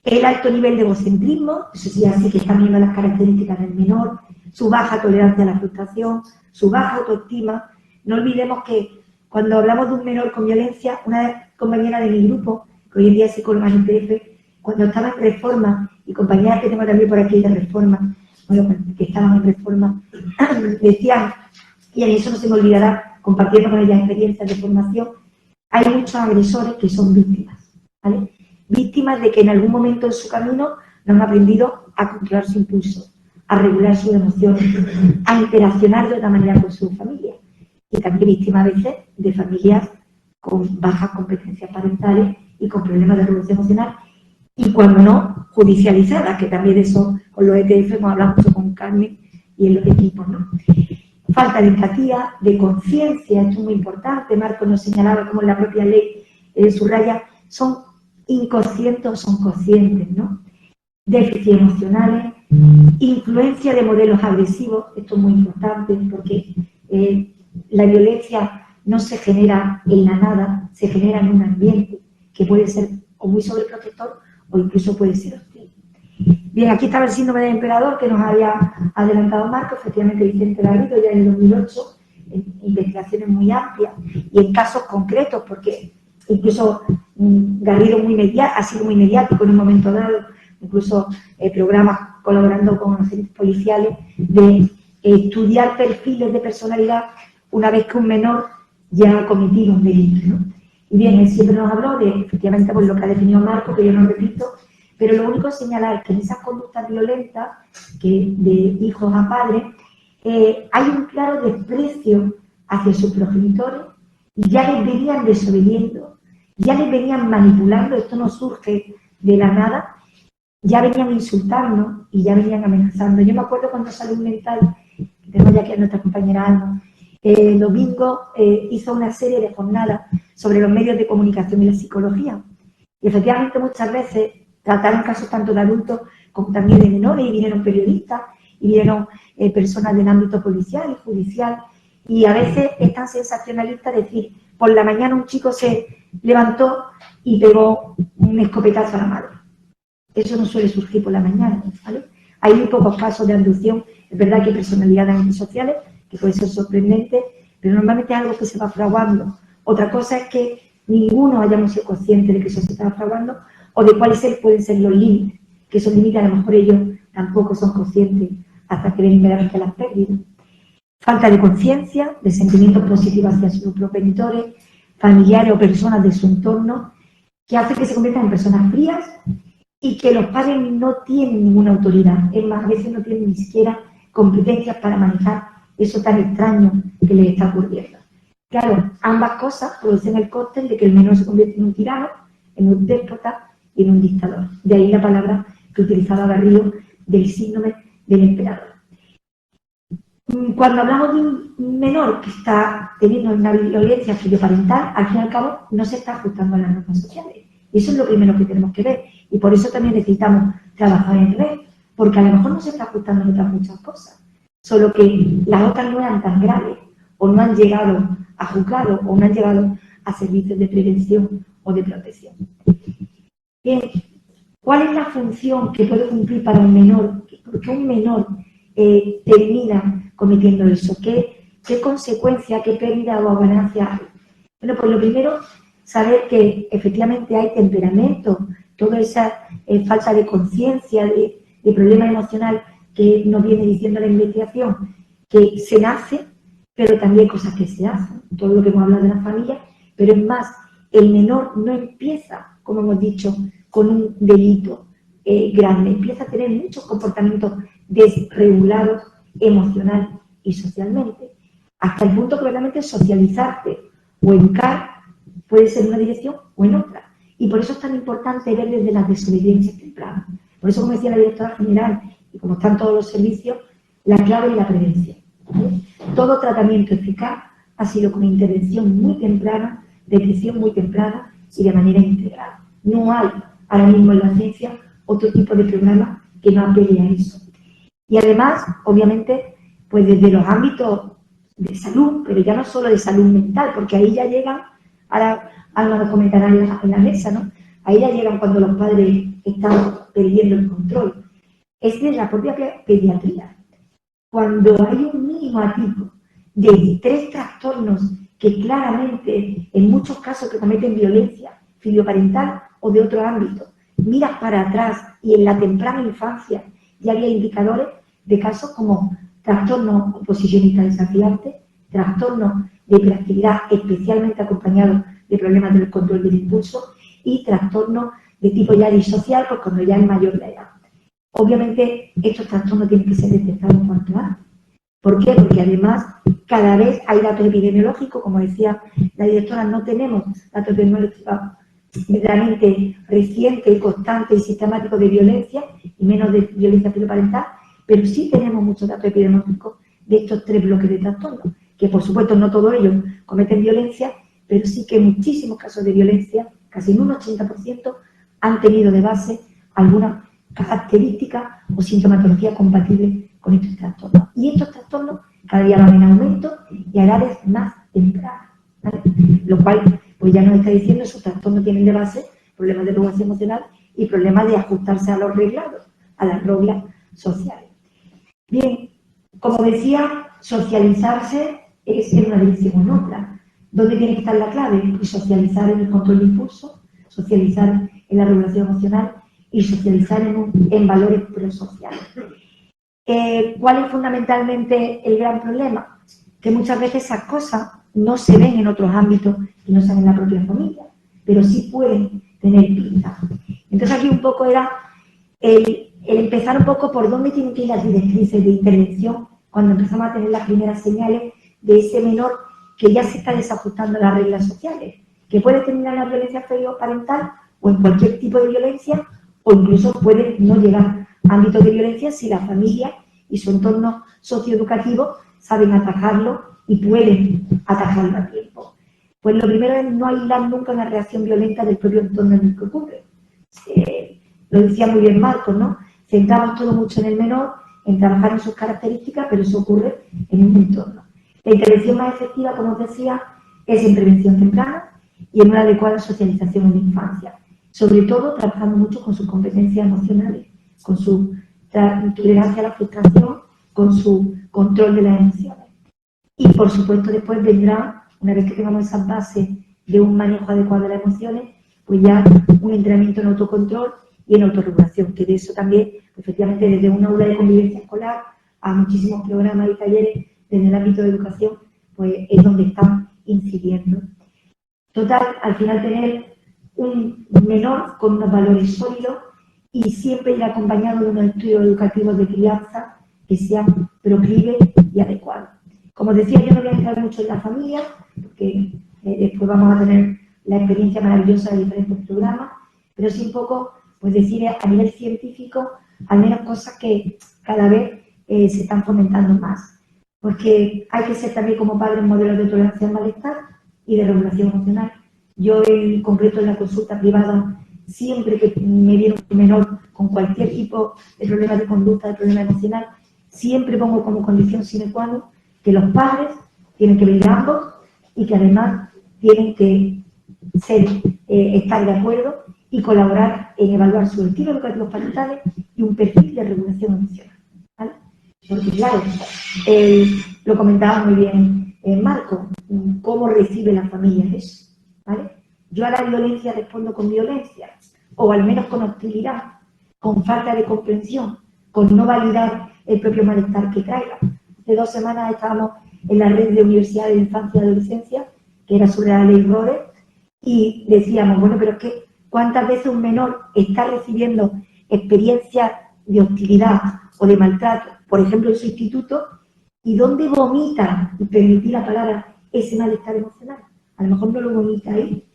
El alto nivel de egocentrismo, eso sí, así que están viendo las características del menor, su baja tolerancia a la frustración, su baja autoestima. No olvidemos que cuando hablamos de un menor con violencia, una compañera de mi grupo, que hoy en día es psicóloga en IPF, cuando estaba en Reforma, y compañeras que tengo también por aquí de Reforma, bueno, que estaban en Reforma, decían, y a mí eso no se me olvidará, compartiendo con ellas experiencias de formación, hay muchos agresores que son víctimas, ¿vale? Víctimas de que en algún momento en su camino no han aprendido a controlar su impulso, a regular sus emociones, a interaccionar de otra manera con su familia. Y también víctimas a veces de familias con bajas competencias parentales y con problemas de regulación emocional, y cuando no, judicializadas, que también de eso con los ETF hemos hablado mucho con Carmen y en los equipos, ¿no? Falta de empatía, de conciencia, esto es muy importante. Marcos nos señalaba como en la propia ley subraya, son inconscientes o son conscientes, ¿no? Déficits emocionales, influencia de modelos agresivos, esto es muy importante porque la violencia no se genera en la nada, se genera en un ambiente que puede ser o muy sobreprotector o incluso puede ser hostil. Bien, aquí estaba el síndrome del emperador que nos había adelantado Marco, efectivamente Vicente Garrido ya en el 2008, en investigaciones muy amplias y en casos concretos, porque incluso Garrido ha sido muy mediático en un momento dado, incluso programas colaborando con agentes policiales de estudiar perfiles de personalidad una vez que un menor ya ha cometido un delito, ¿no? Y bien, él siempre nos habló de, efectivamente, pues lo que ha definido Marco, que yo no repito, pero lo único es señalar que en esas conductas violentas, que de hijos a padres, hay un claro desprecio hacia sus progenitores y ya les venían desobediendo, ya les venían manipulando, esto no surge de la nada, ya venían insultando y ya venían amenazando. Yo me acuerdo cuando Salud Mental, que tengo ya aquí a nuestra compañera Alma, el domingo hizo una serie de jornadas sobre los medios de comunicación y la psicología. Y efectivamente muchas veces trataron casos tanto de adultos como también de menores, y vinieron periodistas, y vinieron personas del ámbito policial y judicial, y a veces es tan sensacionalista decir, por la mañana un chico se levantó y pegó un escopetazo a la madre. Eso no suele surgir por la mañana, ¿vale? Hay muy pocos casos de abducción, es verdad que hay personalidades antisociales, que puede ser sorprendente, pero normalmente es algo que se va fraguando. Otra cosa es que ninguno hayamos sido conscientes de que eso se está fraguando o de cuáles pueden ser los límites, que esos límites a lo mejor ellos tampoco son conscientes hasta que ven verdaderamente las pérdidas. Falta de conciencia, de sentimientos positivos hacia sus progenitores, familiares o personas de su entorno, que hace que se conviertan en personas frías y que los padres no tienen ninguna autoridad. Es más, a veces no tienen ni siquiera competencias para manejar eso tan extraño que les está ocurriendo. Claro, ambas cosas producen el cóctel de que el menor se convierte en un tirano, en un déspota y en un dictador. De ahí la palabra que utilizaba Garrido del síndrome del emperador. Cuando hablamos de un menor que está teniendo una violencia filioparental, al fin y al cabo no se está ajustando a las normas sociales. Y eso es lo primero que tenemos que ver. Y por eso también necesitamos trabajar en red, porque a lo mejor no se está ajustando en otras muchas cosas. Solo que las otras no eran tan graves, o no han llegado a juzgados, o no han llegado a servicios de prevención o de protección. Bien, ¿cuál es la función que puede cumplir para un menor? ¿Por qué un menor termina cometiendo eso? ¿Qué consecuencia, qué pérdida o ganancia hay? Bueno, pues lo primero, saber que efectivamente hay temperamento, toda esa falta de conciencia, de problema emocional que nos viene diciendo la investigación, que se nace, pero también cosas que se hacen, todo lo que hemos hablado de la familia, pero es más, el menor no empieza, como hemos dicho, con un delito grande, empieza a tener muchos comportamientos desregulados emocional y socialmente, hasta el punto que realmente socializarte o educar puede ser en una dirección o en otra. Y por eso es tan importante ver desde las desobediencias tempranas. Por eso, como decía la directora general, y como están todos los servicios, la clave es la prevención, ¿vale? Todo tratamiento eficaz ha sido con intervención muy temprana, detección muy temprana y de manera integral. No hay ahora mismo en la ciencia otro tipo de programa que no apele a eso. Y además, obviamente, pues desde los ámbitos de salud, pero ya no solo de salud mental, porque ahí ya llegan, ahora Alma nos comentará en la mesa, ¿no? Ahí ya llegan cuando los padres están perdiendo el control. Es de la propia pediatría. Cuando hay un mínimo atisbo de 3 trastornos que claramente, en muchos casos que cometen violencia filioparental o de otro ámbito, miras para atrás y en la temprana infancia ya había indicadores de casos como trastornos oposicionistas desafiantes, trastornos de hiperactividad especialmente acompañados de problemas del control del impulso y trastornos de tipo ya disocial, pues cuando ya es mayor la edad. Obviamente estos trastornos tienen que ser detectados cuanto antes. ¿Por qué? Porque además cada vez hay datos epidemiológicos, como decía la directora, no tenemos datos epidemiológicos verdaderamente recientes, constantes y sistemáticos de violencia, y menos de violencia filioparental, pero sí tenemos muchos datos epidemiológicos de estos 3 bloques de trastornos, que por supuesto no todos ellos cometen violencia, pero sí que muchísimos casos de violencia, casi en un 80%, han tenido de base alguna característica o sintomatología compatible con estos trastornos. Y estos trastornos cada día van en aumento y a edades más tempranas, ¿vale? Lo cual, pues ya nos está diciendo, sus trastornos tienen de base problemas de regulación emocional y problemas de ajustarse a los reglados, a las reglas sociales. Bien, como decía, socializarse es en una dirección o en otra. ¿Dónde tiene que estar la clave? Y socializar en el control de impulso, socializar en la regulación emocional y socializar en valores prosociales. ¿Cuál es fundamentalmente el gran problema? Que muchas veces esas cosas no se ven en otros ámbitos que no sean en la propia familia, pero sí pueden tener pinta. Entonces aquí un poco era el empezar un poco por dónde tienen que ir las directrices de intervención cuando empezamos a tener las primeras señales de ese menor que ya se está desajustando a las reglas sociales, que puede terminar en la violencia parental o en cualquier tipo de violencia, o incluso puede no llegar a ámbitos de violencia si la familia y su entorno socioeducativo saben atajarlo y pueden atajarlo a tiempo. Pues lo primero es no aislar nunca una reacción violenta del propio entorno en el que ocurre. Lo decía muy bien Marcos, ¿no? Centramos todo mucho en el menor, en trabajar en sus características, pero eso ocurre en un entorno. La intervención más efectiva, como os decía, es en prevención temprana y en una adecuada socialización en la infancia. Sobre todo trabajando mucho con sus competencias emocionales, con su tolerancia a la frustración, con su control de las emociones. Y por supuesto después vendrá, una vez que tengamos esas bases de un manejo adecuado de las emociones, pues ya un entrenamiento en autocontrol y en autorregulación, que de eso también, efectivamente, desde un aula de convivencia escolar a muchísimos programas y talleres desde el ámbito de educación, pues es donde están incidiendo. Total, al final tener un menor con unos valores sólidos y siempre ir acompañado de unos estudios educativos de crianza que sean proclives y adecuados. Como decía, yo no voy a entrar mucho en la familia, porque después vamos a tener la experiencia maravillosa de diferentes programas, pero sí un poco, pues decir a nivel científico, al menos cosas que cada vez se están fomentando más. Porque hay que ser también como padres modelos de tolerancia al malestar y de regulación emocional. Yo en concreto en la consulta privada, siempre que me viene un menor con cualquier tipo de problema de conducta, de problema emocional, siempre pongo como condición sine qua non que los padres tienen que venir ambos y que además tienen que estar de acuerdo y colaborar en evaluar sus estilos educativos parentales y un perfil de regulación emocional, ¿vale? Porque claro, lo comentaba muy bien Marco, cómo recibe la familia eso, ¿vale? Yo a la violencia respondo con violencia, o al menos con hostilidad, con falta de comprensión, con no validar el propio malestar que traiga. Hace 2 semanas estábamos en la red de universidades de infancia y adolescencia, que era sobre la ley Rode, y decíamos, bueno, pero es que ¿cuántas veces un menor está recibiendo experiencias de hostilidad o de maltrato, por ejemplo en su instituto, y dónde vomita, y permití la palabra, ese malestar emocional? A lo mejor no lo vomita ahí,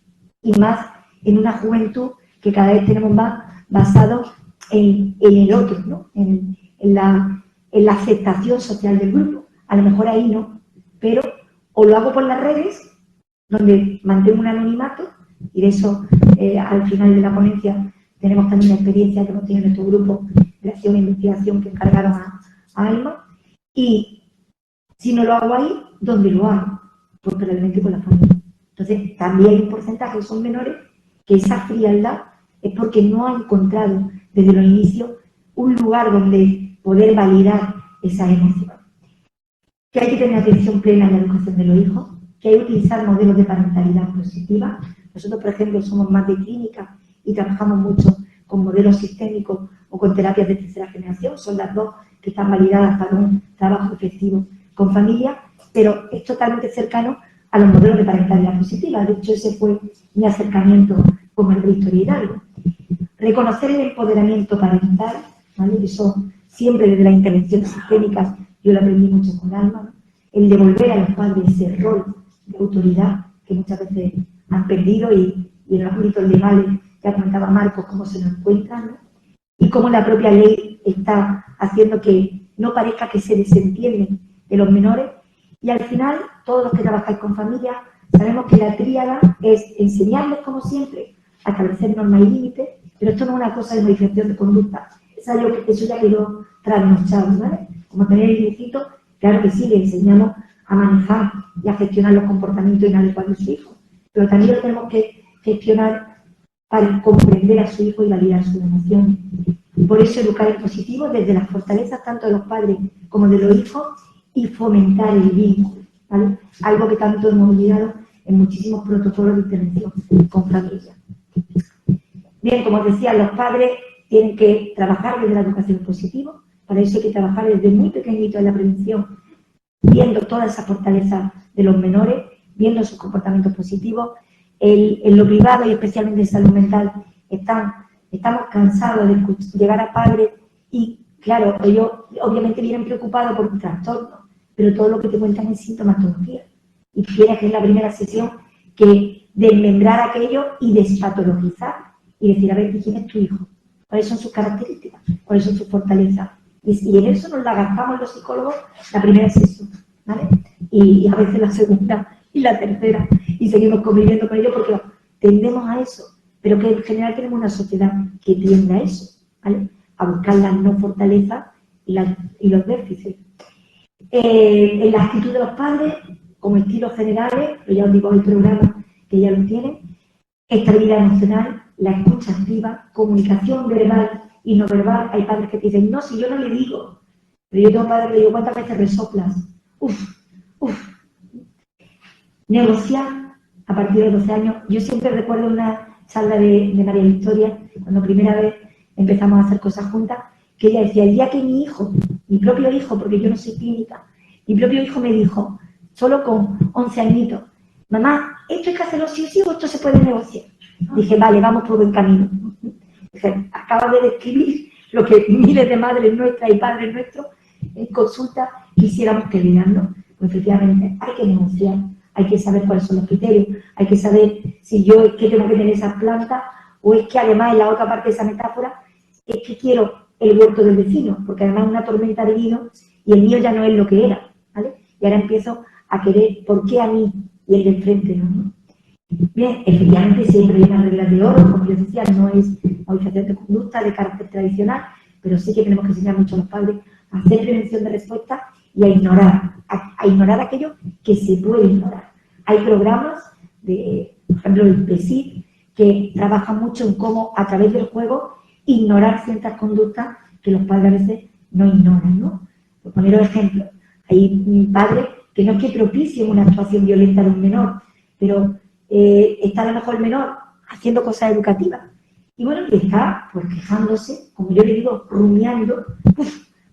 y más en una juventud que cada vez tenemos más basado en el otro, ¿no? en la aceptación social del grupo. A lo mejor ahí no, pero o lo hago por las redes, donde mantengo un anonimato, y de eso al final de la ponencia tenemos también la experiencia que hemos tenido en nuestro grupo de acción e investigación que encargaron a AIMA, y si no lo hago ahí, ¿dónde lo hago? Pues probablemente con la familia. Entonces, también hay un porcentaje que son menores que esa frialdad es porque no ha encontrado desde los inicios un lugar donde poder validar esas emociones. Que hay que tener atención plena en la educación de los hijos, que hay que utilizar modelos de parentalidad positiva. Nosotros, por ejemplo, somos más de clínica y trabajamos mucho con modelos sistémicos o con terapias de tercera generación. Son las dos que están validadas para un trabajo efectivo con familia, pero es totalmente cercano a los modelos de parentalidad positiva. De hecho, ese fue mi acercamiento con Margarita Historia Hidalgo. Reconocer el empoderamiento parental, ¿vale? Eso siempre desde las intervenciones sistémicas yo lo aprendí mucho con Alma, ¿no? El devolver a los padres ese rol de autoridad que muchas veces han perdido y en los ámbitos legales, ya comentaba Marcos, cómo se lo encuentran, ¿no? Y cómo la propia ley está haciendo que no parezca que se desentienden de los menores. Y al final, todos los que trabajáis con familias, sabemos que la tríada es enseñarles, como siempre, a establecer normas y límites, Pero esto no es una cosa de modificación de conducta. Eso ya quedó trasnochado, ¿vale? Como tener el niñito, claro que sí, le enseñamos a manejar y a gestionar los comportamientos inadecuados de su hijo. Pero también lo tenemos que gestionar para comprender a su hijo y validar sus emociones. Por eso educar en positivo desde las fortalezas tanto de los padres como de los hijos y fomentar el vínculo, ¿vale? Algo que tanto hemos olvidado en muchísimos protocolos de intervención con familias. Bien, como os decía, los padres tienen que trabajar desde la educación positiva. Para eso hay que trabajar desde muy pequeñito en la prevención, viendo todas esas fortalezas de los menores, viendo sus comportamientos positivos. En lo privado y especialmente en salud mental estamos cansados de llegar a padres y, claro, ellos obviamente vienen preocupados por un trastorno, pero todo lo que te cuentan es sintomatología. Y quieres que es la primera sesión que desmembrar aquello y despatologizar y decir, a ver, ¿quién es tu hijo? ¿Cuáles son sus características? ¿Cuáles son sus fortalezas? Y en eso nos la gastamos los psicólogos la primera sesión, ¿vale? Y a veces la segunda y la tercera, y seguimos conviviendo con ellos porque tendemos a eso, pero que en general tenemos una sociedad que tiende a eso, ¿vale? A buscar las no fortalezas y los déficits. En la actitud de los padres, como estilos generales, pero ya os digo, el programa que ya lo tienen, estabilidad emocional, la escucha activa, comunicación verbal y no verbal. Hay padres que te dicen, no, si yo no le digo, pero yo tengo padres que le digo, ¿cuántas veces resoplas? Uf. Negociar a partir de 12 años. Yo siempre recuerdo una charla de María Victoria, cuando primera vez empezamos a hacer cosas juntas, que ella decía, el día que mi hijo, mi propio hijo, porque yo no soy clínica, mi propio hijo me dijo, solo con 11 añitos, mamá, ¿esto hay que hacerlo sí o sí o esto se puede negociar? Dije, vale, vamos por buen camino. Dije, acabas de describir lo que miles de madres nuestras y padres nuestros en consulta quisiéramos que lean, ¿no? Pues efectivamente hay que negociar. Hay que saber cuáles son los criterios, hay que saber si yo es que tengo que tener esas plantas o es que además en la otra parte de esa metáfora es que quiero el huerto del vecino, porque además una tormenta de vino y el mío ya no es lo que era, ¿vale? Y ahora empiezo a querer, ¿por qué a mí y el de enfrente no? Bien, efectivamente siempre hay unas reglas de oro, como yo decía, no es modificación de conducta de carácter tradicional, pero sí que tenemos que enseñar mucho a los padres a hacer prevención de respuesta y a ignorar aquello que se puede ignorar. Hay programas, por ejemplo, el PSIC, que trabaja mucho en cómo, a través del juego, ignorar ciertas conductas que los padres a veces no ignoran, ¿no? Por poner ejemplo, hay padres que no es que propicien una actuación violenta de un menor, pero está a lo mejor el menor haciendo cosas educativas. Y bueno, y está pues quejándose, como yo le digo, rumiando,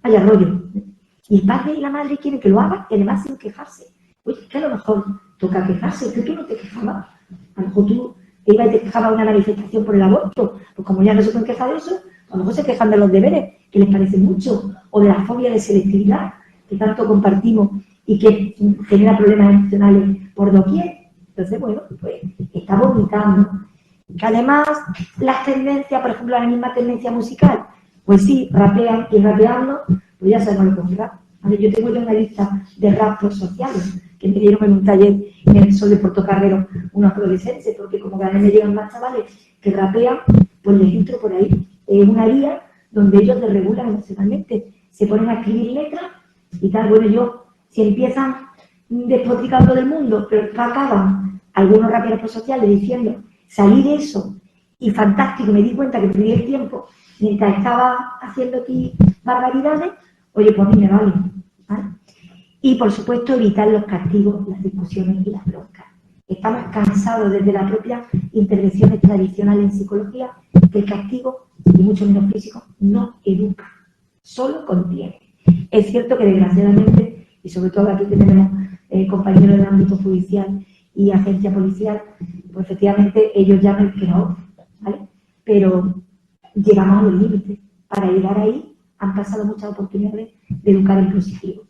vaya rollo. Y el padre y la madre quieren que lo haga y además sin quejarse. Oye, que a lo mejor toca quejarse, que tú no te quejabas. A lo mejor tú te ibas y te quejabas de una manifestación por el aborto. Pues como ya no se pueden quejar de eso, a lo mejor se quejan de los deberes, que les parece mucho, o de la fobia de selectividad, que tanto compartimos y que genera problemas emocionales por doquier. Entonces, bueno, pues está vomitando. Que además, las tendencias, por ejemplo, la misma tendencia musical, pues sí, rapean y rapeando, pues ya sabemos lo que es rap. Yo tengo ya una lista de raps sociales que me dieron en un taller en el Sol de Portocarrero unos adolescentes, porque como cada vez me llegan más chavales que rapean, pues les entro por ahí. Es una guía donde ellos desregulan emocionalmente, se ponen a escribir letras y tal. Bueno, yo, si empiezan despotricando del mundo, pero acaban algunos raperos sociales diciendo, salí de eso y fantástico, me di cuenta que perdí el tiempo mientras estaba haciendo aquí barbaridades, oye, pues a mí me vale, ¿vale? Y, por supuesto, evitar los castigos, las discusiones y las broncas. Estamos cansados desde las propias intervenciones tradicionales en psicología que el castigo, y mucho menos físico, no educa, solo contiene. Es cierto que, desgraciadamente, y sobre todo aquí tenemos compañeros del ámbito judicial y agencia policial, pues efectivamente ellos llaman el creador, ¿vale? Pero llegamos a los límites. Para llegar ahí han pasado muchas oportunidades de educar en positivo.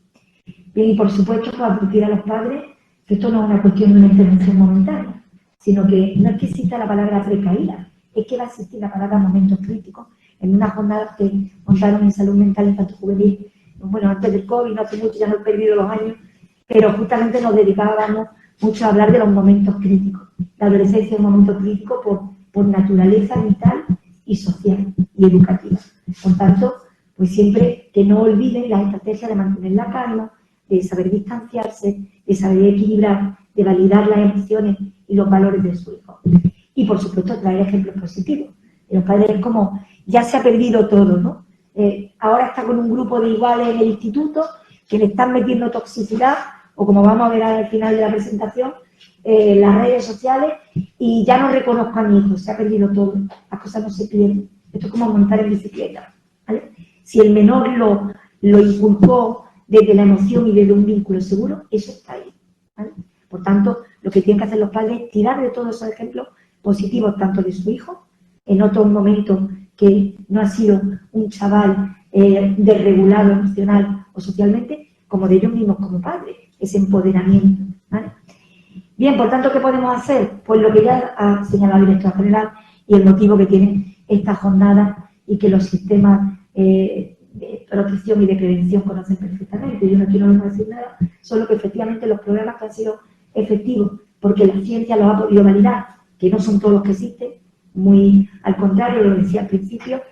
Bien, y por supuesto, pues advertir a los padres que esto no es una cuestión de una intervención momentánea, sino que no es que exista la palabra precaída, es que va a existir la palabra momentos críticos en una jornada que montaron en salud mental infantil juvenil, bueno, antes del COVID, no hace mucho, ya no he perdido los años, pero justamente nos dedicábamos mucho a hablar de los momentos críticos. La adolescencia es un momento crítico por naturaleza vital y social y educativa. Por tanto, pues siempre que no olviden la estrategia de mantener la calma, de saber distanciarse, de saber equilibrar, de validar las emociones y los valores de su hijo. Y, por supuesto, traer ejemplos positivos. Los padres es como, ya se ha perdido todo, ¿no? Ahora está con un grupo de iguales en el instituto que le están metiendo toxicidad, o como vamos a ver al final de la presentación, las redes sociales, y ya no reconozco a mi hijo, se ha perdido todo, las cosas no se pierden. Esto es como montar en bicicleta, ¿vale? Si el menor lo inculcó desde la emoción y desde un vínculo seguro, eso está ahí, ¿vale? Por tanto, lo que tienen que hacer los padres es tirar de todos esos ejemplos positivos, tanto de su hijo, en otros momentos que no ha sido un chaval desregulado emocional o socialmente, como de ellos mismos como padres, ese empoderamiento, ¿vale? Bien, por tanto, ¿qué podemos hacer? Pues lo que ya ha señalado el director general y el motivo que tiene esta jornada y que los sistemas de protección y de prevención conocen perfectamente. Yo no quiero decir nada, solo que efectivamente los programas que han sido efectivos, porque la ciencia los ha podido validar, que no son todos los que existen, muy al contrario, lo decía al principio,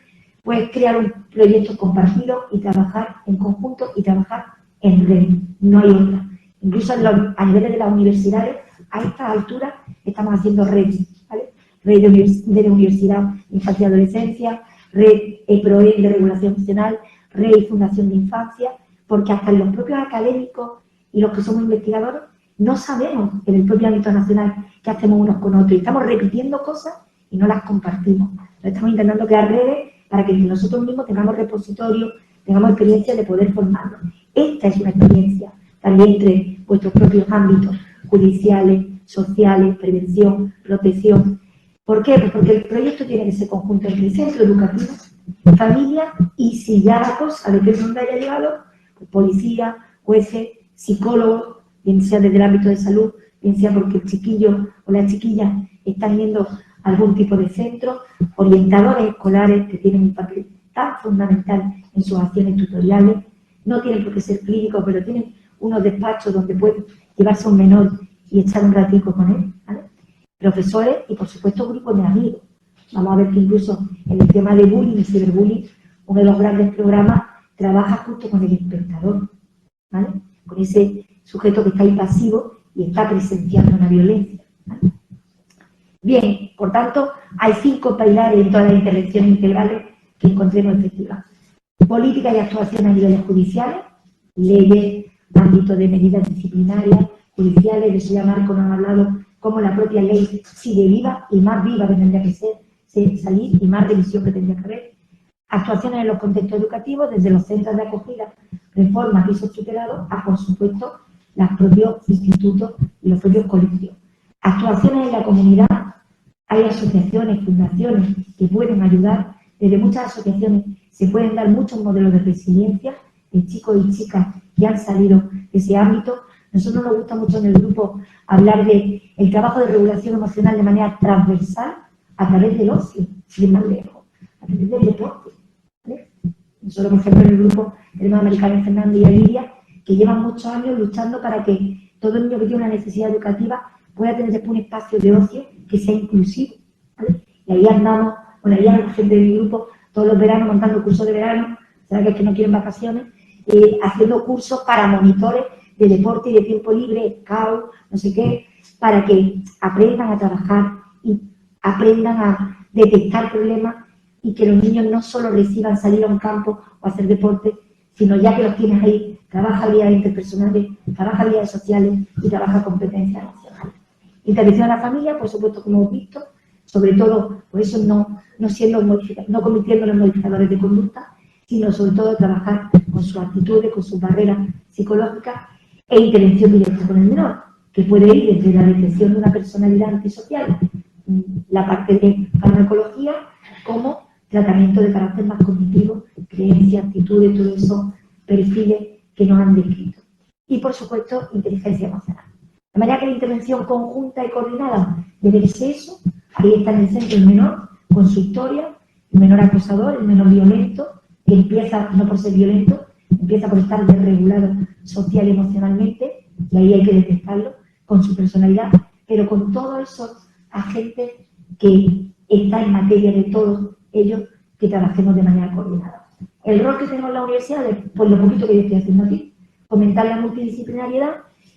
pues crear un proyecto compartido y trabajar en conjunto y trabajar en red, no hay otra. Incluso a nivel de las universidades, a estas alturas estamos haciendo redes, ¿vale? Red de la Universidad Infancia y Adolescencia, red EPROE de Regulación Emocional, red y Fundación de Infancia, porque hasta los propios académicos y los que somos investigadores no sabemos en el propio ámbito nacional qué hacemos unos con otros y estamos repitiendo cosas y no las compartimos. Estamos intentando crear redes para que nosotros mismos tengamos repositorios, tengamos experiencia de poder formarnos. Esta es una experiencia también entre vuestros propios ámbitos judiciales, sociales, prevención, protección. ¿Por qué? Pues porque el proyecto tiene que ser conjunto entre el centro educativo, familia y, si ya la cosa depende de dónde haya llegado, pues policía, jueces, psicólogos, bien sea desde el ámbito de salud, bien sea porque el chiquillo o la chiquilla están yendo a algún tipo de centro, orientadores escolares que tienen un papel tan fundamental en sus acciones tutoriales, no tienen por qué ser clínicos, pero tienen unos despachos donde pueden llevarse a un menor y echar un ratico con él, ¿vale? Profesores y, por supuesto, grupos de amigos. Vamos a ver que incluso en el tema de bullying y ciberbullying, uno de los grandes programas trabaja justo con el espectador, ¿vale? Con ese sujeto que está impasivo y está presenciando una violencia, ¿vale? Bien, por tanto, hay 5 pilares en todas las intervenciones integrales que encontremos efectivas. Política y actuación a niveles judiciales, leyes, ámbito de medidas disciplinarias, judiciales, de eso ya Marco nos ha hablado, como la propia ley sigue viva y más viva que tendría que salir y más revisión que tendría que haber. Actuaciones en los contextos educativos, desde los centros de acogida, reformas, pisos tutelados, a, por supuesto, los propios institutos y los propios colegios. Actuaciones en la comunidad, hay asociaciones, fundaciones que pueden ayudar. Desde muchas asociaciones se pueden dar muchos modelos de resiliencia de chicos y chicas que han salido de ese ámbito. Nosotros nos gusta mucho en el grupo hablar de el trabajo de regulación emocional de manera transversal a través del ocio, sin más lejos, a través del deporte, ¿vale? Nosotros, por ejemplo, en el grupo tenemos a María Fernando y a Lidia, que llevan muchos años luchando para que todo niño que tiene una necesidad educativa pueda tener después un espacio de ocio que sea inclusivo, ¿vale? Y ahí andamos, bueno, ahí hay gente de mi grupo todos los veranos montando cursos de verano, ¿sabes? Que es que no quieren vacaciones, haciendo cursos para monitores de deporte y de tiempo libre, CAU, no sé qué, para que aprendan a trabajar y aprendan a detectar problemas y que los niños no solo reciban salir a un campo o hacer deporte, sino ya que los tienes ahí, trabaja habilidades interpersonales, trabaja habilidades sociales y trabaja competencias emocionales. Intervención a la familia, por supuesto, como hemos visto, sobre todo, por eso no convirtiéndonos en modificadores de conducta, sino sobre todo trabajar con sus actitudes, con sus barreras psicológicas e intervención directa con el menor, que puede ir desde la detección de una personalidad antisocial, la parte de farmacología, como tratamiento de carácter más cognitivo, creencias, actitudes, todos esos perfiles que nos han descrito. Y, por supuesto, inteligencia emocional. De manera que la intervención conjunta y coordinada debe ser eso. Ahí está en el centro el menor, con su historia, el menor acosador, el menor violento, que empieza, no por ser violento, empieza por estar desregulado social y emocionalmente, y ahí hay que detectarlo, con su personalidad, pero con todos esos agentes que están en materia de todos ellos que trabajemos de manera coordinada. El rol que tenemos en la universidad es, pues lo poquito que yo estoy haciendo aquí, fomentar la multidisciplinariedad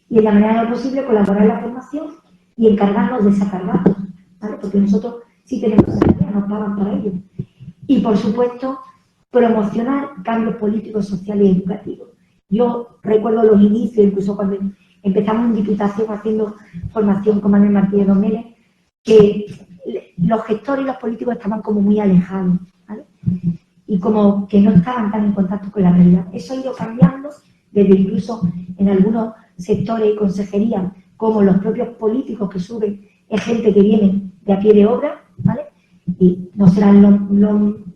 y en la medida de lo posible colaborar en la formación y encargarnos de sacar datos, ¿vale? Porque nosotros sí tenemos esa tarea, nos pagan para ello. Y, por supuesto, promocionar cambios políticos, sociales y educativos. Yo recuerdo los inicios, incluso cuando empezamos en Diputación haciendo formación con Manuel Martínez Domínguez, que los gestores y los políticos estaban como muy alejados, ¿vale? Y como que no estaban tan en contacto con la realidad. Eso ha ido cambiando, desde incluso en algunos sectores y consejerías, como los propios políticos que suben, es gente que viene de a pie de obra, ¿vale? Y no serán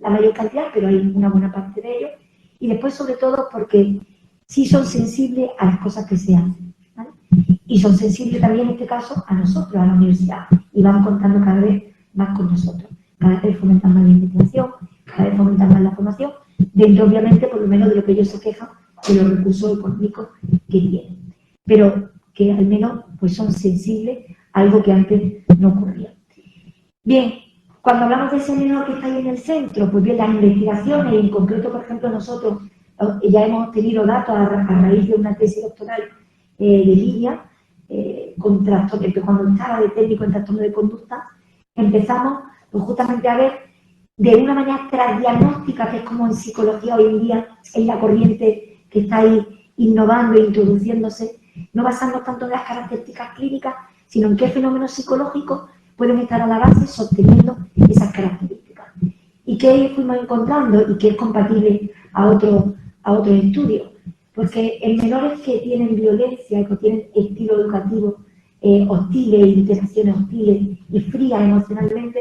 la mayor cantidad, pero hay una buena parte de ellos. Y después, sobre todo, porque sí son sensibles a las cosas que se hacen, ¿vale? Y son sensibles también, en este caso, a nosotros, a la universidad. Y van contando cada vez más con nosotros. Cada vez fomentan más la investigación, cada vez fomentan más la formación, dentro, obviamente, por lo menos de lo que ellos se quejan de los recursos económicos que tienen. Pero que al menos pues son sensibles a algo que antes no ocurría. Bien, cuando hablamos de ese menor que está ahí en el centro, pues bien, las investigaciones, y en concreto, por ejemplo, nosotros ya hemos tenido datos a raíz de una tesis doctoral de línea, cuando estaba de técnico en trastorno de conducta, empezamos pues justamente a ver de una manera transdiagnóstica, que es como en psicología hoy en día es la corriente que está ahí innovando e introduciéndose, no basarnos tanto en las características clínicas, sino en qué fenómenos psicológicos pueden estar a la base sosteniendo esas características. ¿Y qué fuimos encontrando y qué es compatible a otros estudios? Porque en menores que tienen violencia y que tienen estilos educativos hostiles, interacciones hostiles y frías emocionalmente,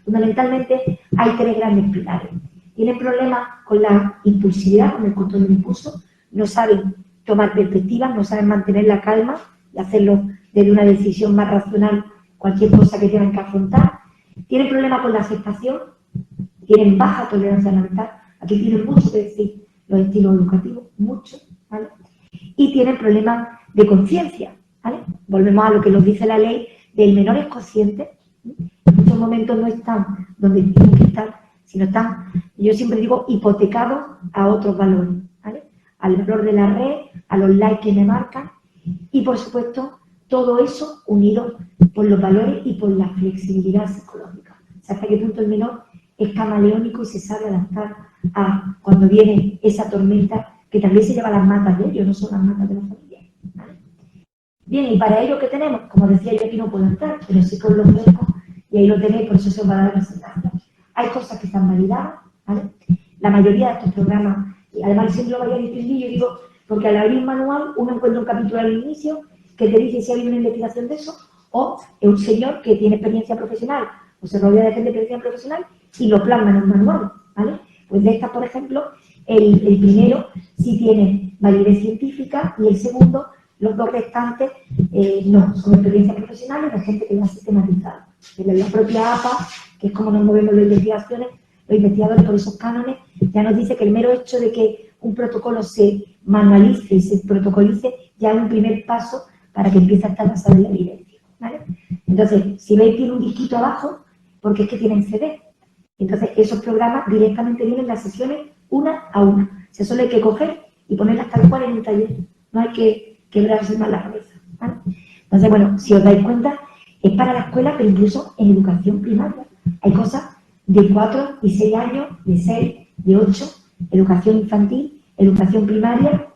fundamentalmente hay tres grandes pilares. Tienen problemas con la impulsividad, con el control del impulso, no saben tomar perspectivas, no saben mantener la calma y hacerlo desde una decisión más racional cualquier cosa que tengan que afrontar. Tienen problemas con la aceptación, tienen baja tolerancia a la mental, aquí tienen mucho que decir los estilos educativos, mucho, ¿vale? Y tienen problemas de conciencia, ¿vale? Volvemos a lo que nos dice la ley del menor es consciente, en muchos momentos no están donde tienen que estar, sino están, yo siempre digo, hipotecados a otros valores, ¿vale? Al valor de la red, a los likes que me marcan, y por supuesto, todo eso unido por los valores y por la flexibilidad psicológica. O sea, hasta qué punto el menor es camaleónico y se sabe adaptar a cuando viene esa tormenta que también se lleva las matas de ellos, no son las matas de la familia, ¿vale? Bien, y para ello, ¿qué tenemos? Como decía yo, aquí no puedo entrar, pero sí con los frescos, y ahí lo tenéis, por eso se os va a dar la presentación. Hay cosas que están validadas, ¿vale? La mayoría de estos programas, y además siempre lo voy a distinguir, yo digo, porque al abrir un manual uno encuentra un capítulo al inicio que te dice si hay una investigación de eso, o es un señor que tiene experiencia profesional, o se rodea de gente de experiencia profesional, y lo plasma en un manual, ¿vale? Pues de estas, por ejemplo, el primero sí tiene validez científica, y el segundo, los dos restantes, no, son experiencias profesionales de gente que lo ha sistematizado. En la propia APA, que es como nos movemos las investigaciones, los investigadores por esos cánones, ya nos dice que el mero hecho de que un protocolo se manualice y se protocolice ya es un primer paso para que empiece a estar basado en la evidencia, ¿vale? Entonces, si veis, tiene un disquito abajo, porque es que tienen CD. Entonces, esos programas directamente vienen las sesiones una a una. O sea, solo hay que coger y ponerlas tal cual en un taller. No hay que quebrarse más la cabeza, ¿vale? Entonces, bueno, si os dais cuenta, es para la escuela, pero incluso en educación primaria. Hay cosas de 4 y 6 años, de 6, de 8, educación infantil, educación primaria,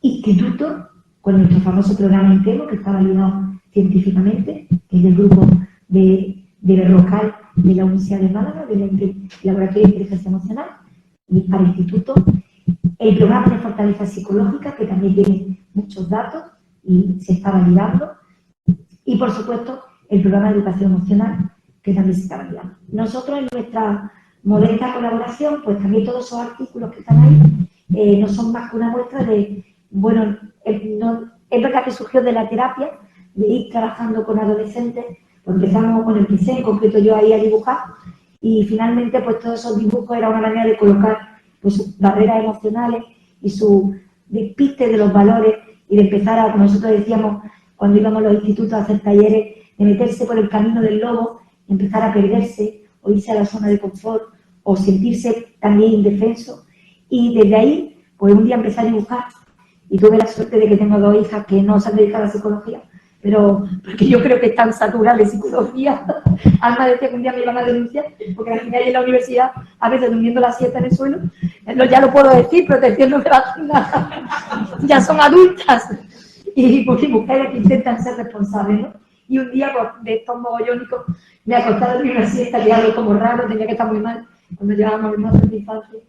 instituto, con nuestro famoso programa interno que está validado científicamente, que es del grupo de Berrocal de la Universidad de Málaga, del Laboratorio de Inteligencia Emocional, y para instituto, el programa de fortaleza psicológica, que también tiene muchos datos y se está validando, y por supuesto el programa de educación emocional, que también se está validando. Nosotros en nuestra modesta colaboración, pues también todos esos artículos que están ahí no son más que una muestra de, bueno, es verdad que surgió de la terapia, de ir trabajando con adolescentes, pues empecé en concreto yo ahí a dibujar, y finalmente pues todos esos dibujos era una manera de colocar pues sus barreras emocionales y su despiste de los valores, y de empezar a, como nosotros decíamos cuando íbamos a los institutos a hacer talleres, de meterse por el camino del lobo, empezar a perderse, o irse a la zona de confort, o sentirse también indefenso. Y desde ahí, pues un día empecé a dibujar y tuve la suerte de que tengo 2 hijas que no se han dedicado a la psicología, pero porque yo creo que están saturadas de psicología. Alma decía que un día me iban a denunciar, porque la niña en la universidad, a veces durmiendo la siesta en el suelo, ya lo puedo decir, protección de la ya son adultas, y porque mujeres que intentan ser responsables, ¿no? Y un día, pues, de estos mogollónicos, me acosté a dormir una siesta, que algo como raro, tenía que estar muy mal, cuando llevábamos el máster de infancia,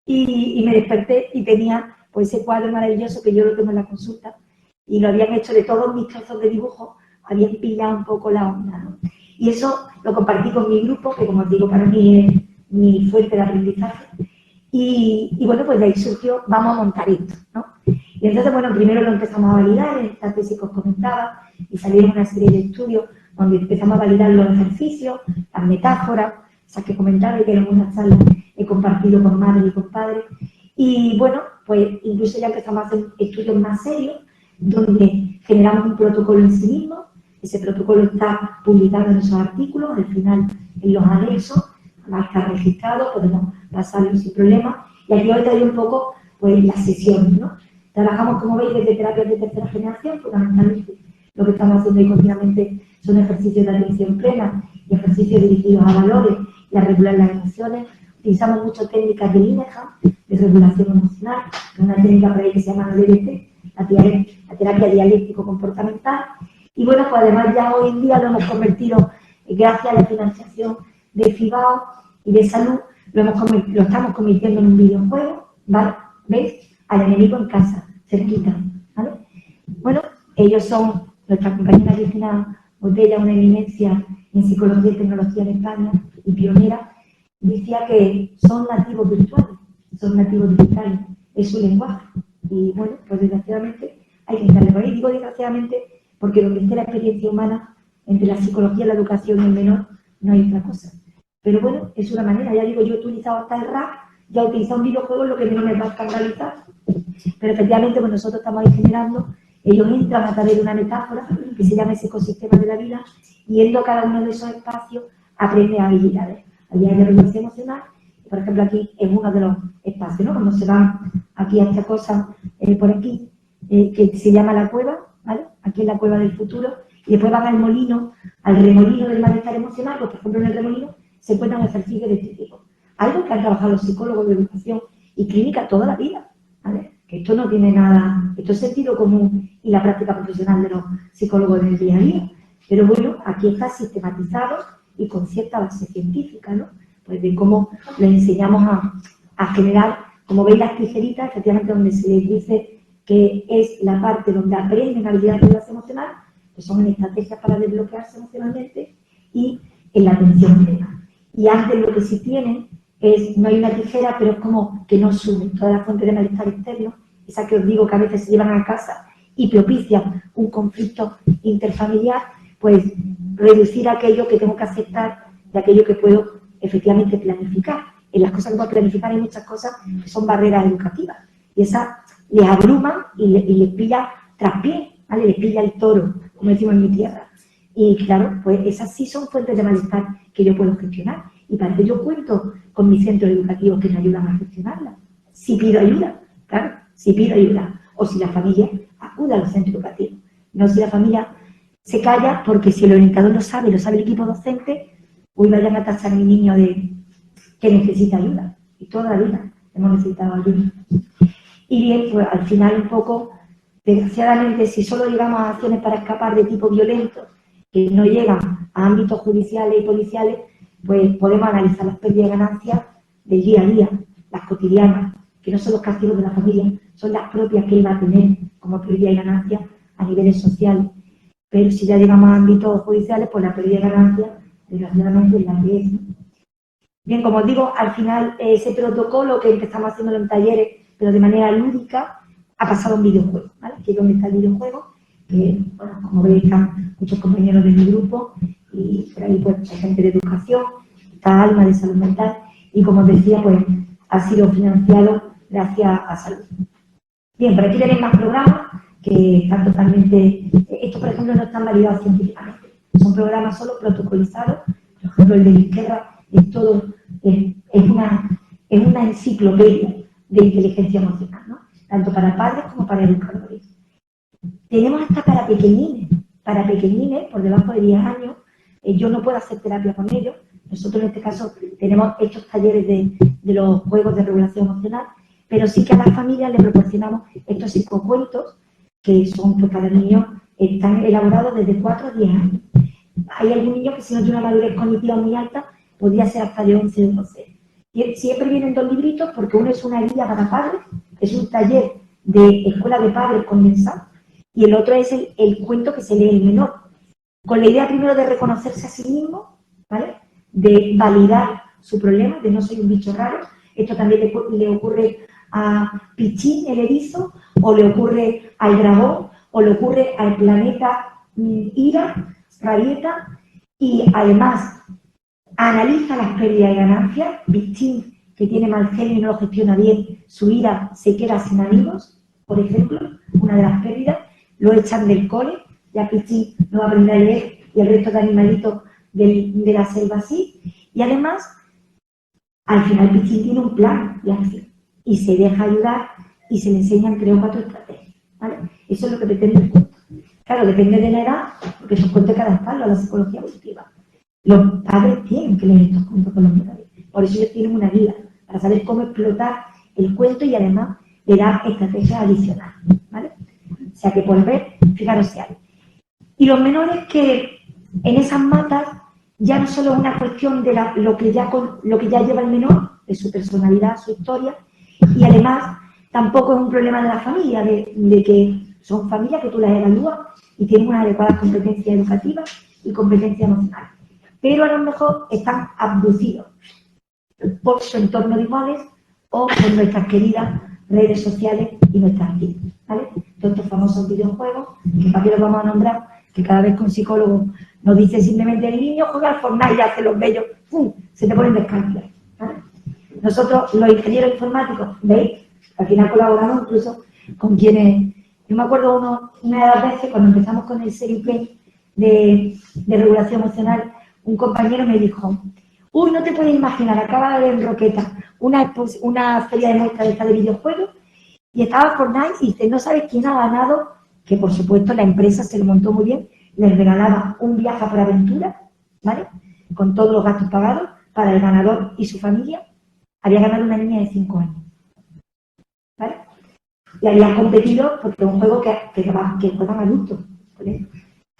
y me desperté y tenía, pues, ese cuadro maravilloso que yo lo tengo en la consulta, y lo habían hecho de todos mis trozos de dibujo, habían pillado un poco la onda, ¿no? Y eso lo compartí con mi grupo, que como os digo, para mí es mi fuente de aprendizaje. Y bueno, pues de ahí surgió, vamos a montar esto, ¿no? Y entonces, bueno, primero lo empezamos a validar, en esta tesis que os comentaba, y salieron una serie de estudios donde empezamos a validar los ejercicios, las metáforas, esas que comentaba y que en una charla he compartido con madres y con padres. Y bueno, pues incluso ya empezamos a hacer estudios más serios, donde generamos un protocolo en sí mismo. Ese protocolo está publicado en esos artículos, al final en los anexos, además está registrado, podemos pasarlo sin problema. Y aquí os traigo un poco, pues, las sesiones, ¿no? Trabajamos, como veis, desde terapias de tercera generación, fundamentalmente lo que estamos haciendo ahí continuamente son ejercicios de atención plena y ejercicios dirigidos a valores y a regular las emociones. Utilizamos muchas técnicas de Linehan, de regulación emocional, una técnica por ahí que se llama DBT, la terapia dialéctico-comportamental. Y bueno, pues además ya hoy en día lo hemos convertido, gracias a la financiación de FIBAO y de salud, lo estamos convirtiendo en un videojuego, ¿vale? ¿Veis? Al enemigo en casa, cerquita, ¿vale? Bueno, ellos son nuestra compañera Cristina Botella, una eminencia en psicología y tecnología en España y pionera, decía que son nativos virtuales, son nativos digitales, es su lenguaje. Y bueno, pues desgraciadamente hay que entrarle por ahí. Digo desgraciadamente porque donde esté la experiencia humana, entre la psicología, la educación y el menor, no hay otra cosa. Pero bueno, es una manera, ya digo, yo he utilizado hasta el rap, ya he utilizado un videojuego, lo que menos me va a escandalizar. Pero efectivamente, pues nosotros estamos ahí generando, ellos entran a través de una metáfora que se llama ese ecosistema de la vida, yendo a cada uno de esos espacios, aprende habilidades de regulación emocional. Por ejemplo, aquí es uno de los espacios, ¿no? Cuando se van aquí a esta cosa, por aquí, que se llama la cueva, ¿vale? Aquí es la cueva del futuro, y después van al molino, al remolino del malestar emocional, pues por ejemplo en el remolino se encuentran ejercicios de este tipo. Algo que han trabajado los psicólogos de educación y clínica toda la vida, ¿vale? Que esto no tiene nada, esto es sentido común y la práctica profesional de los psicólogos del día a día. Pero bueno, aquí está sistematizado y con cierta base científica, ¿no? Pues de cómo le enseñamos a generar, como veis las tijeritas, efectivamente donde se les dice que es la parte donde aprenden habilidades de regulación emocional, que son en estrategias para desbloquearse emocionalmente y en la atención plena. Y antes lo que sí tienen es, no hay una tijera, pero es como que no suben toda la fuente de malestar externo, esa que os digo que a veces se llevan a casa y propician un conflicto interfamiliar, pues reducir aquello que tengo que aceptar de aquello que puedo efectivamente planificar. En las cosas que puedo planificar hay muchas cosas que son barreras educativas y esas les abruman y les pilla traspié, ¿vale? Les pilla el toro, como decimos en mi tierra. Y claro, pues esas sí son fuentes de malestar que yo puedo gestionar. Y para ello yo cuento con mis centros educativos que me ayudan a gestionarlas. Si pido ayuda, claro, si pido ayuda. O si la familia acude a los centros educativos. No si la familia se calla, porque si el orientador lo sabe el equipo docente, hoy vayan a tachar a mi niño de que necesita ayuda. Y toda la vida hemos necesitado ayuda. Y bien, pues al final un poco, desgraciadamente, si solo llegamos a acciones para escapar de tipo violento, que no llegan a ámbitos judiciales y policiales, pues podemos analizar las pérdidas y ganancias del día a día, las cotidianas, que no son los castigos de la familia, son las propias que él va a tener como pérdida y ganancia a niveles sociales. Pero si ya llegamos a ámbitos judiciales, pues la pérdida y ganancia, desgraciadamente, es la que es, ¿no? Bien, como os digo, al final ese protocolo que empezamos haciendo en talleres, pero de manera lúdica, ha pasado a un videojuego, ¿vale? Aquí es donde está el videojuego, que, bueno, como veis, están muchos compañeros de mi grupo, y por ahí pues hay gente de educación, está Alma de salud mental, y como os decía, pues ha sido financiado gracias a salud. Bien, por aquí tenéis más programas que están totalmente, estos por ejemplo no están validados científicamente, son programas solo protocolizados, por ejemplo el de la izquierda es todo es una enciclopedia de inteligencia emocional, ¿no? Tanto para padres como para educadores. Tenemos hasta para pequeñines por debajo de 10 años. Yo no puedo hacer terapia con ellos. Nosotros en este caso tenemos estos talleres de los juegos de regulación emocional, pero sí que a las familias les proporcionamos estos psicocuentos que son, pues, para niños, están elaborados desde 4 a 10 años. Hay algún niño que si no tiene una madurez cognitiva muy alta, podría ser hasta de 11 o 12. Y siempre vienen 2 libritos, porque uno es una guía para padres, es un taller de escuela de padres condensado, y el otro es el cuento que se lee el menor, con la idea primero de reconocerse a sí mismo, ¿vale? De validar su problema, de no soy un bicho raro. Esto también le ocurre a Pichín, el erizo, o le ocurre al dragón, o le ocurre al planeta Ira, Rabieta, y además analiza las pérdidas y ganancias. Pichín, que tiene mal genio y no lo gestiona bien, su ira se queda sin amigos, por ejemplo, una de las pérdidas, lo echan del cole, ya Pichín no va a aprender a leer y el resto de animalitos de la selva así, y además al final Pichín tiene un plan de acción y se deja ayudar y se le enseñan 3 o 4 estrategias, ¿vale? Eso es lo que pretende el cuento. Claro, depende de la edad, porque esos cuentos hay que adaptarlos a la psicología evolutiva. Los padres tienen que leer estos cuentos con los menores, por eso ellos tienen una guía para saber cómo explotar el cuento y además le dar estrategias adicionales, ¿vale? O sea que por ver, fijaros si hay. Y los menores que en esas matas ya no solo es una cuestión de lo que ya lleva el menor, de su personalidad, su historia, y además tampoco es un problema de la familia, de que son familias que tú las evalúas y tienen unas adecuadas competencias educativas y competencias emocionales. Pero a lo mejor están abducidos por su entorno de iguales o por nuestras queridas redes sociales y nuestras vidas, ¿vale? Todos estos famosos videojuegos, que para qué los vamos a nombrar, que cada vez que un psicólogo nos dice simplemente el niño juega al Fortnite y hace los bellos, ¡pum!, se te ponen descansos, ¿vale? Nosotros, los ingenieros informáticos, ¿veis? Al final colaboramos incluso con quienes... Yo me acuerdo una de las veces, cuando empezamos con el Serie P de regulación emocional, un compañero me dijo: uy, no te puedes imaginar, acaba de ver en Roqueta una feria de muestras de esta de videojuegos y estaba Fortnite y dice, ¿no sabes quién ha ganado? Que por supuesto la empresa se lo montó muy bien, les regalaba un viaje por aventura, ¿vale? Con todos los gastos pagados para el ganador y su familia. Había ganado una niña de 5 años, ¿vale? Y habían competido porque es un juego que juegan adultos, ¿vale?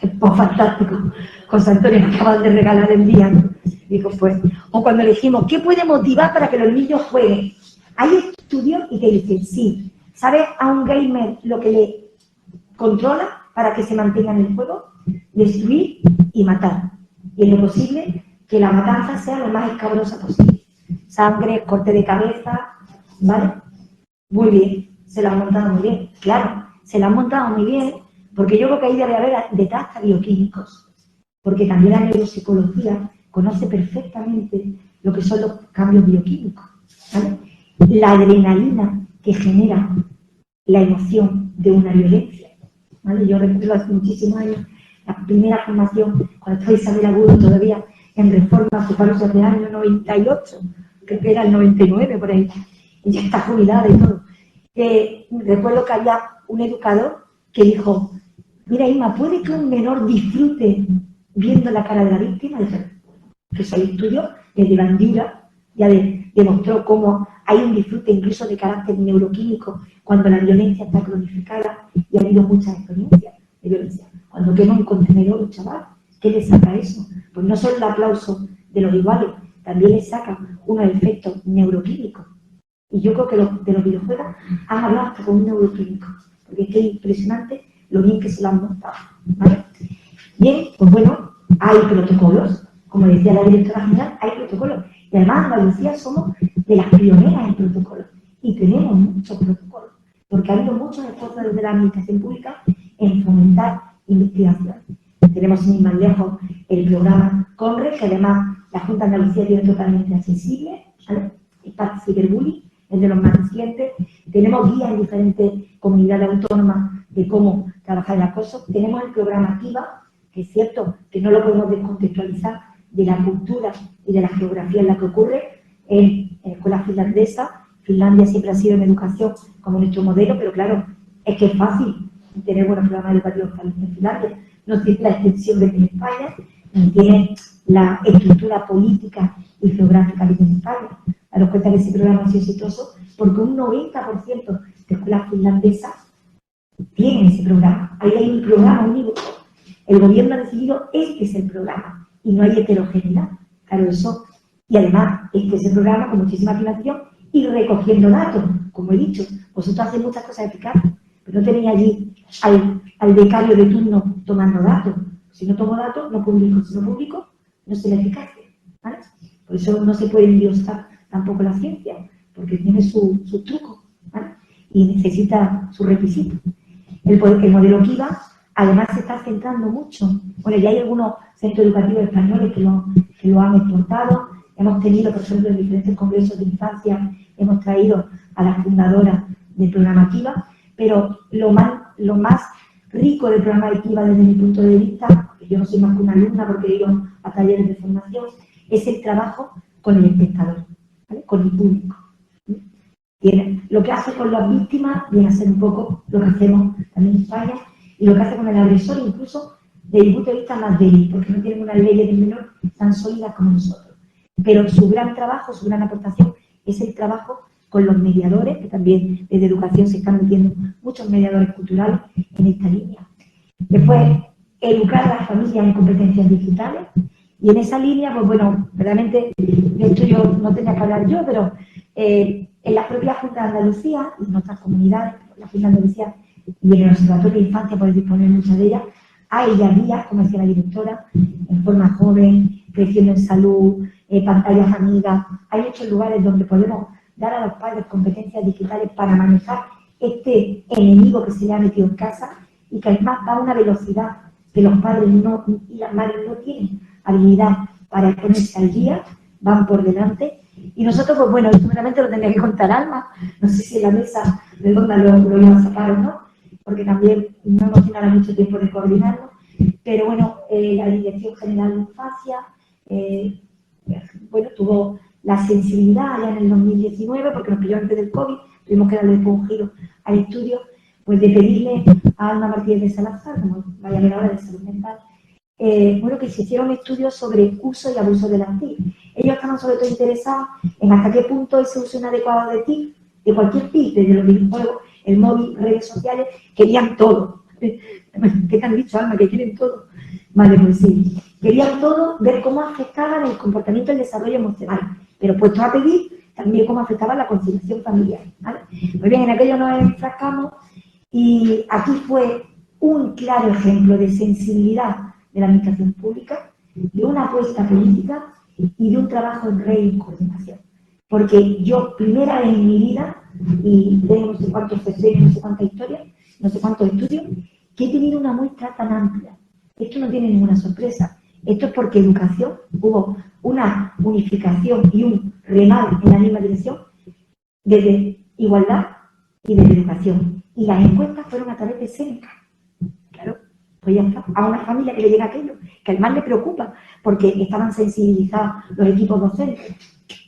Es fantástico. José Antonio me acaban de regalar el día, ¿no? Digo, pues, o cuando le dijimos, ¿qué puede motivar para que los niños jueguen? Hay estudios y te dicen, sí, ¿sabes a un gamer lo que le controla para que se mantenga en el juego? Destruir y matar. Y en lo posible, que la matanza sea lo más escabrosa posible. Sangre, corte de cabeza, ¿vale? Muy bien, se lo han montado muy bien. Claro, se lo han montado muy bien, porque yo creo que ahí debe haber detrás hasta bioquímicos. Porque también la neuropsicología conoce perfectamente lo que son los cambios bioquímicos, ¿vale? La adrenalina que genera la emoción de una violencia, ¿vale? Yo recuerdo hace muchísimos años la primera formación, cuando estaba Isabel Agudo todavía en Reforma, que fue a los año 98, creo que era el 99 por ahí, y ya está jubilada y todo. Recuerdo que había un educador que dijo, mira Inma, ¿puede que un menor disfrute viendo la cara de la víctima? Que soy estudio desde Bandura, ya demostró cómo hay un disfrute incluso de carácter neuroquímico cuando la violencia está cronificada, y ha habido muchas experiencias de violencia. Cuando quema un contenedor un chaval, ¿qué le saca eso? Pues no solo el aplauso de los iguales, también le saca unos efectos neuroquímicos. Y yo creo que de los videojuegos han hablado hasta con un neuroquímico, porque es que es impresionante lo bien que se lo han montado, ¿vale? Bien, pues bueno, hay protocolos, como decía la directora general, hay protocolos. Y además en Andalucía somos de las pioneras en protocolos. Y tenemos muchos protocolos, porque ha habido muchos esfuerzos desde la administración pública en fomentar investigación. Tenemos sin ir más lejos el programa CONRE, que además la Junta de Andalucía tiene totalmente accesible, ¿vale? Está Cyberbullying, es de los más recientes. Tenemos guías en diferentes comunidades autónomas de cómo trabajar el acoso. Tenemos el programa ACTIVA, que es cierto que no lo podemos descontextualizar de la cultura y de la geografía en la que ocurre, en escuelas finlandesas. Finlandia siempre ha sido en educación como nuestro modelo, pero claro, es que es fácil tener buenos programas educativos en Finlandia. No tiene la extensión que tiene España, ni tiene la estructura política y geográfica que tiene España. Daros cuenta que ese programa ha sido exitoso porque un 90% de escuelas finlandesas tienen ese programa. Ahí hay un programa único. El gobierno ha decidido este es el programa y no hay heterogeneidad. Claro, eso. Y además, este es el programa con muchísima financiación y recogiendo datos. Como he dicho, vosotros hacéis muchas cosas eficaces, pero no tenéis allí al becario de turno tomando datos. Si no tomo datos, no publico. Si no publico, no sé la eficacia. ¿Vale? Por eso no se puede endiosar tampoco la ciencia, porque tiene sus trucos, ¿vale? Y necesita sus requisitos. El modelo Kiva, además, se está centrando mucho. Bueno, ya hay algunos centros educativos españoles que lo han exportado. Hemos tenido, por ejemplo, en diferentes congresos de infancia, hemos traído a las fundadoras del programa Kiva, pero lo más rico del programa de Kiva desde mi punto de vista, porque yo no soy más que una alumna porque he ido a talleres de formación, es el trabajo con el espectador, ¿vale? Con el público. Lo que hace con las víctimas viene a ser un poco lo que hacemos también en España, y lo que hace con el agresor, incluso desde el punto de vista más débil, porque no tienen unas leyes de menor tan sólidas como nosotros. Pero su gran trabajo, su gran aportación es el trabajo con los mediadores, que también desde educación se están metiendo muchos mediadores culturales en esta línea. Después, educar a las familias en competencias digitales. Y en esa línea, pues bueno, realmente, de esto yo no tenía que hablar yo, pero en la propia Junta de Andalucía y en otras comunidades, la Junta de Andalucía y en el Observatorio de Infancia, podéis disponer muchas de ellas, hay ya guías, como decía la directora, en forma joven, creciendo en salud, pantallas amigas. Hay muchos lugares donde podemos dar a los padres competencias digitales para manejar este enemigo que se le ha metido en casa y que además va a una velocidad que los padres y las madres no tienen habilidad para ponerse al día, van por delante. Y nosotros, pues bueno, seguramente lo tendría que contar Alma, no sé si en la mesa redonda lo iban a sacar o no, porque también no hemos tenido mucho tiempo de coordinarlo, pero bueno, la Dirección General de Infancia, bueno, tuvo la sensibilidad ya en el 2019, porque nos pilló antes del COVID, tuvimos que darle un giro al estudio, pues de pedirle a Alma Martínez de Salazar, como vaya a ver ahora de salud mental, bueno, que se hiciera un estudio sobre uso y abuso de las TIC. Ellos estaban sobre todo interesados en hasta qué punto ese uso inadecuado de TIC, de cualquier TIC, desde los videojuegos, el móvil, redes sociales, querían todo. ¿Qué te han dicho, Alma? Que quieren todo. Vale, pues sí. Querían todo, ver cómo afectaban el comportamiento y el desarrollo emocional, pero puesto a pedir también cómo afectaba la conciliación familiar, ¿vale? Pues bien, en aquello nos enfrascamos y aquí fue un claro ejemplo de sensibilidad de la administración pública, de una apuesta política y de un trabajo en red y coordinación. Porque yo, primera vez en mi vida, y tengo no sé cuántos CC, no sé cuántas historias, no sé cuántos estudios, que he tenido una muestra tan amplia. Esto no tiene ninguna sorpresa. Esto es porque educación hubo una unificación y un remar en la misma dirección desde igualdad y desde educación. Y las encuestas fueron a través de Seneca. Claro, pues ya está. A una familia que le llega aquello, que además le preocupa, porque estaban sensibilizados los equipos docentes,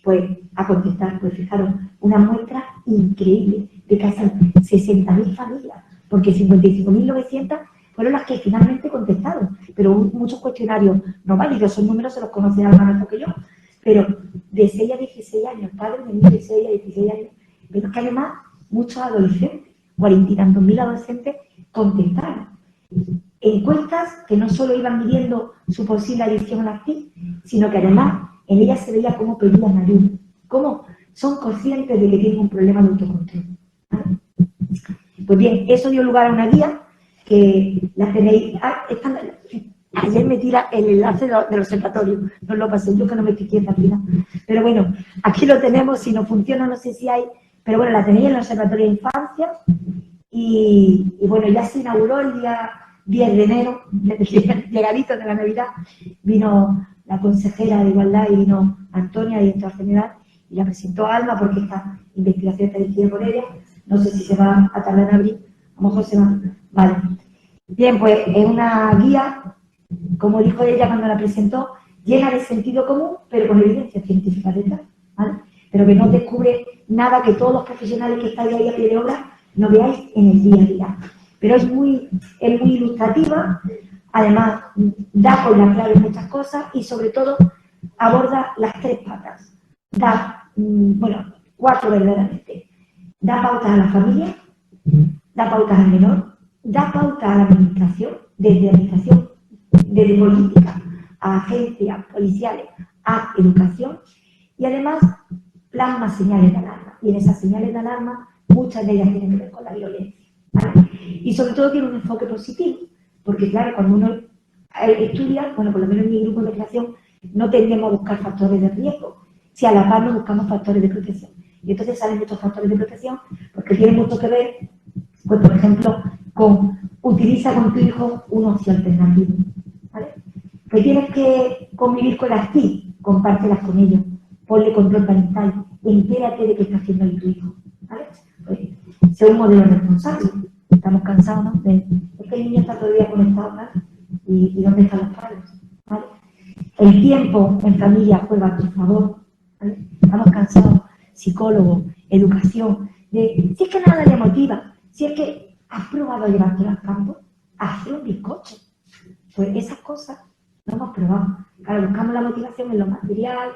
pues a contestar, pues fijaros, una muestra increíble de casi 60.000 familias, porque 55.900 fueron las que finalmente contestaron, pero hubo muchos cuestionarios no válidos, esos números se los conoce Alma mejor que yo, pero de 6 a 16 años, padres de niños de 6 a 16 años, pero es que además muchos adolescentes, 40 y tantos mil adolescentes contestaron. Encuestas que no solo iban midiendo su posible adicción a las TIC, sino que además en ellas se veía cómo pedían ayuda, cómo son conscientes de que tienen un problema de autocontrol. ¿Vale? Pues bien, eso dio lugar a una guía que la tenéis. Ayer me tira el enlace del observatorio, no lo pasé yo que no me estoy quieta al final. Pero bueno, aquí lo tenemos, si no funciona no sé si hay, pero bueno, la tenéis en el Observatorio de Infancia y bueno, ya se inauguró el día 10 de enero, llegadito de la Navidad, vino la consejera de Igualdad y vino Antonia, directora general, y la presentó a Alma porque esta investigación está dirigida por ella, no sé si se va a tardar en abrir, a lo mejor se va, vale. Bien, pues es una guía, como dijo ella cuando la presentó, llena de sentido común, pero con evidencia científica detrás. ¿vale? Pero que no descubre nada que todos los profesionales que estáis ahí a pie de obra no veáis en el día a día. Pero es muy ilustrativa, además da con la clave muchas cosas y sobre todo aborda las 3 patas. Da, 4 verdaderamente. Da pautas a la familia, da pautas al menor, da pautas a la administración, desde política a agencias policiales, a educación, y además plasma señales de alarma. Y en esas señales de alarma, muchas de ellas tienen que ver con la violencia, ¿vale? Y sobre todo tiene un enfoque positivo, porque claro, cuando uno estudia, por lo menos en mi grupo de creación, no tendemos a buscar factores de riesgo, si a la par no buscamos factores de protección. Y entonces salen muchos factores de protección, porque tienen mucho que ver, pues por ejemplo, con utiliza con tu hijo un ocio alternativo, ¿vale? Que tienes que convivir con las TIC, compártelas con ellos, ponle control parental, entérate de qué está haciendo ahí tu hijo, ¿vale? Pues, sea un modelo responsable. Estamos cansados, ¿no? Es que el niño está todo el día conectado, ¿vale? ¿Y dónde están los padres? ¿Vale? El tiempo en familia juega a tu favor, ¿vale? Estamos cansados, psicólogos, educación, si es que nada le motiva, si es que has probado a llevártelo al campo, a hacer un bizcocho. Pues esas cosas no hemos probado. Claro, buscamos la motivación en lo material,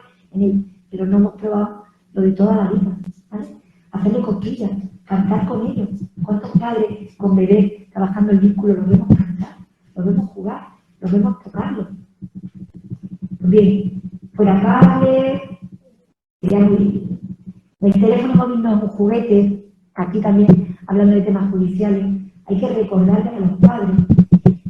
pero no hemos probado lo de toda la vida, ¿vale? Hacerle cosquillas, cantar con ellos. ¿Cuántos padres con bebés trabajando el vínculo los vemos cantar, los vemos jugar, los vemos tocarlo? Bien, fuera cable, sería muy... El teléfono móvil no es un juguete. Aquí también, hablando de temas judiciales, hay que recordarle a los padres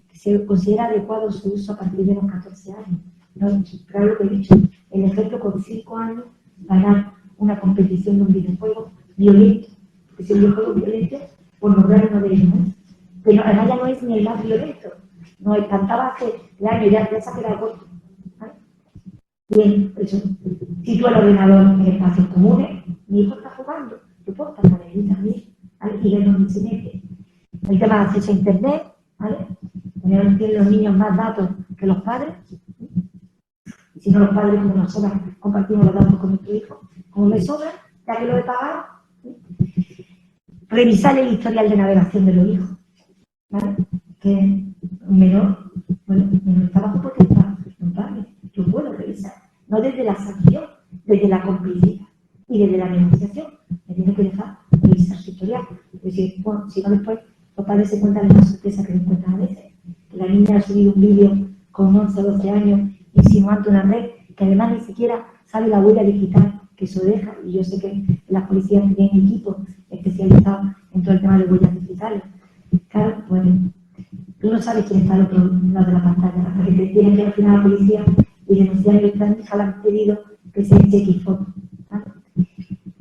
que se considera adecuado su uso a partir de los 14 años. ¿No? Claro lo que he dicho, el ejemplo con 5 años ganar una competición de un videojuego violento, que si el videojuego violento, pues lograr no debería, ¿no? Pero además ya no es ni el más violento, no cantaba hace años, ya se ha quedado corto, ¿vale? Bien, eso. Si tú el ordenador en espacios comunes, mi hijo está jugando, yo puedo estar con él también, ¿vale? Y él no se mete. El tema de acceso a internet, ¿vale? Tienen los niños más datos que los padres. Y si no, los padres, como nos sobran, compartimos los datos con nuestro hijo. Como me sobran, ya que lo he pagado, revisar el historial de navegación de los hijos, ¿vale? Que un menor, está bajo potestad, no pague, yo puedo revisar. No desde la sanción, desde la complicidad y desde la negociación. Me tiene que dejar revisar su historial. Porque si no, después los padres se cuentan la sorpresa que les encuentran a veces. Que la niña ha subido un vídeo con 11 o 12 años insinuando una red que además ni siquiera sabe la huella digital que eso deja. Y yo sé que las policías tienen equipos especializados en todo el tema de huellas digitales. Claro, pues tú no sabes quién está al otro lado de la pantalla, hasta que te tienen que ir al final a la policía y denunciar que la hija le han pedido que se eche X-Foto.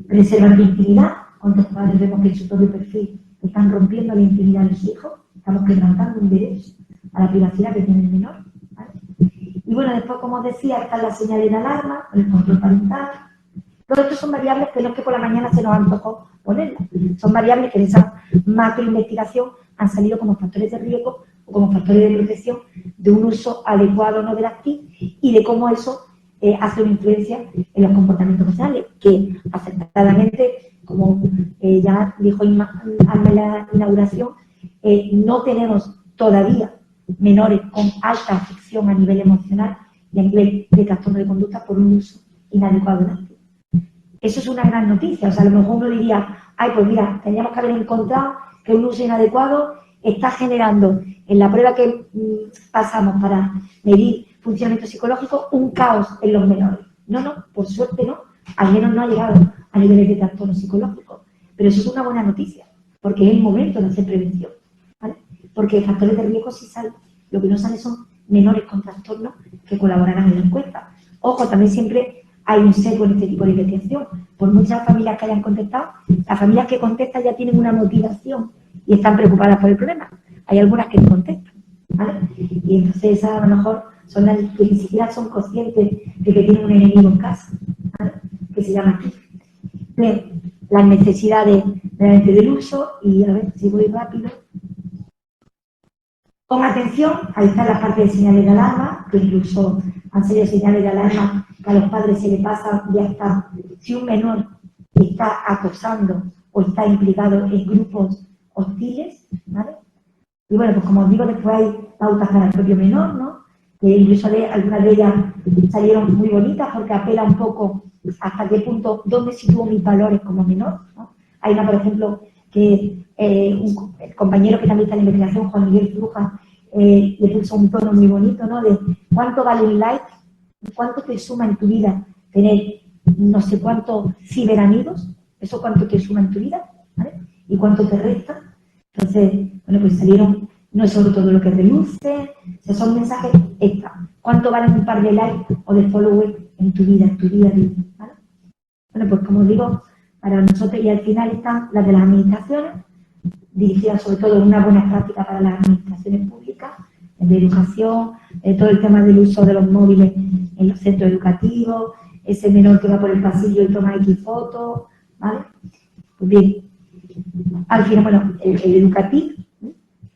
Preservar la intimidad. ¿Cuántos padres vemos que en su propio perfil están rompiendo la intimidad de su hijo? Estamos quebrantando un derecho a la privacidad que tiene el menor, ¿vale? Y bueno, después, como os decía, están las señales de alarma, el control parental. Todo esto son variables que no es que por la mañana se nos antojó ponerlas. Son variables que en esa macroinvestigación han salido como factores de riesgo o como factores de protección de un uso adecuado o no de las TIC y de cómo eso hace una influencia en los comportamientos sociales, que acertadamente, como ya dijo Inma en la inauguración, no tenemos todavía menores con alta afección a nivel emocional y a nivel de trastorno de conducta por un uso inadecuado de las TIC. Eso es una gran noticia. O sea, a lo mejor uno diría, ay, pues mira, tendríamos que haber encontrado que un uso inadecuado está generando en la prueba que pasamos para medir funcionamiento psicológico un caos en los menores. No, por suerte no. Al menos no ha llegado a niveles de trastorno psicológico. Pero eso es una buena noticia, porque es el momento de hacer prevención, ¿vale? Porque factores de riesgo sí salen. Lo que no sale son menores con trastornos que colaborarán en la encuesta. Ojo, también siempre hay un sesgo en este tipo de investigación. Por muchas familias que hayan contestado, las familias que contestan ya tienen una motivación y están preocupadas por el problema. Hay algunas que no contestan, ¿vale? Y entonces esas a lo mejor son las que ni siquiera son conscientes de que tienen un enemigo en casa, ¿vale? Que se llama TIC. Bien, las necesidades realmente del uso, y a ver si voy rápido. Con atención, ahí está la parte de señales de alarma, que incluso han sido señales de alarma que a los padres se le pasa ya está. Si un menor está acosando o está implicado en grupos hostiles, ¿vale? Y bueno, pues como os digo, después hay pautas para el propio menor, ¿no? Que incluso algunas de ellas salieron muy bonitas porque apela un poco hasta qué punto, dónde sitúo mis valores como menor, ¿no? Hay una, por ejemplo, que el compañero que también está en la investigación, Juan Miguel Fruja, le puso un tono muy bonito, ¿no? De cuánto vale un like, cuánto te suma en tu vida tener no sé cuántos ciberamigos, eso cuánto te suma en tu vida, ¿vale? Y cuánto te resta. Entonces, bueno, pues salieron, no es sobre todo lo que reluce, o sea, son mensajes extra. ¿Cuánto valen un par de likes o de followers en tu vida, en tu día a día? ¿Vale? Bueno, pues como digo, para nosotros, y al final están las de las administraciones, dirigidas sobre todo en una buena práctica para las administraciones públicas, de educación, todo el tema del uso de los móviles en los centros educativos, ese menor que va por el pasillo y toma X fotos, ¿vale? Pues bien, al final, bueno, el educativo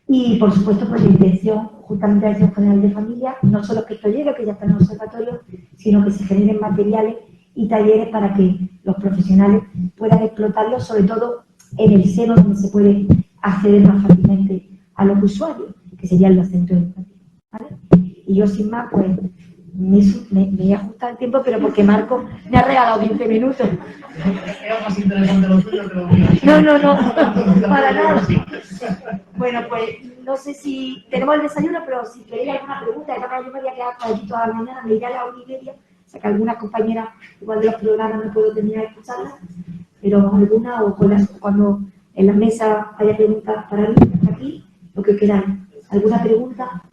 y, por supuesto, pues la intención, justamente la Dirección General de Familia, no solo que esto llegue, que ya está en el observatorio, sino que se generen materiales y talleres para que los profesionales puedan explotarlo, sobre todo en el seno donde se puede acceder más fácilmente a los usuarios, que serían los centros educativos, ¿vale? Y yo, sin más, pues me he ajustado el tiempo, pero porque Marco me ha regalado 20 minutos. Era más interesante lo tuyo que lo mío. No, para nada. Bueno, pues no sé si tenemos el desayuno, pero si queréis alguna pregunta, además yo me voy a quedar por aquí toda la mañana, me iré a la 1:30, o sea que algunas compañeras, igual de los programas no puedo terminar de escucharlas, pero alguna o cuando en la mesa haya preguntas para mí, aquí, lo que queráis. ¿Alguna pregunta?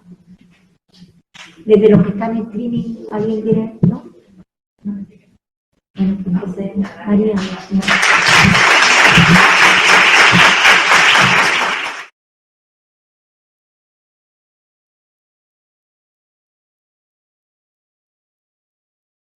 Desde los que están en streaming, ¿alguien tiene? ¿No? Bueno, pues entonces, María.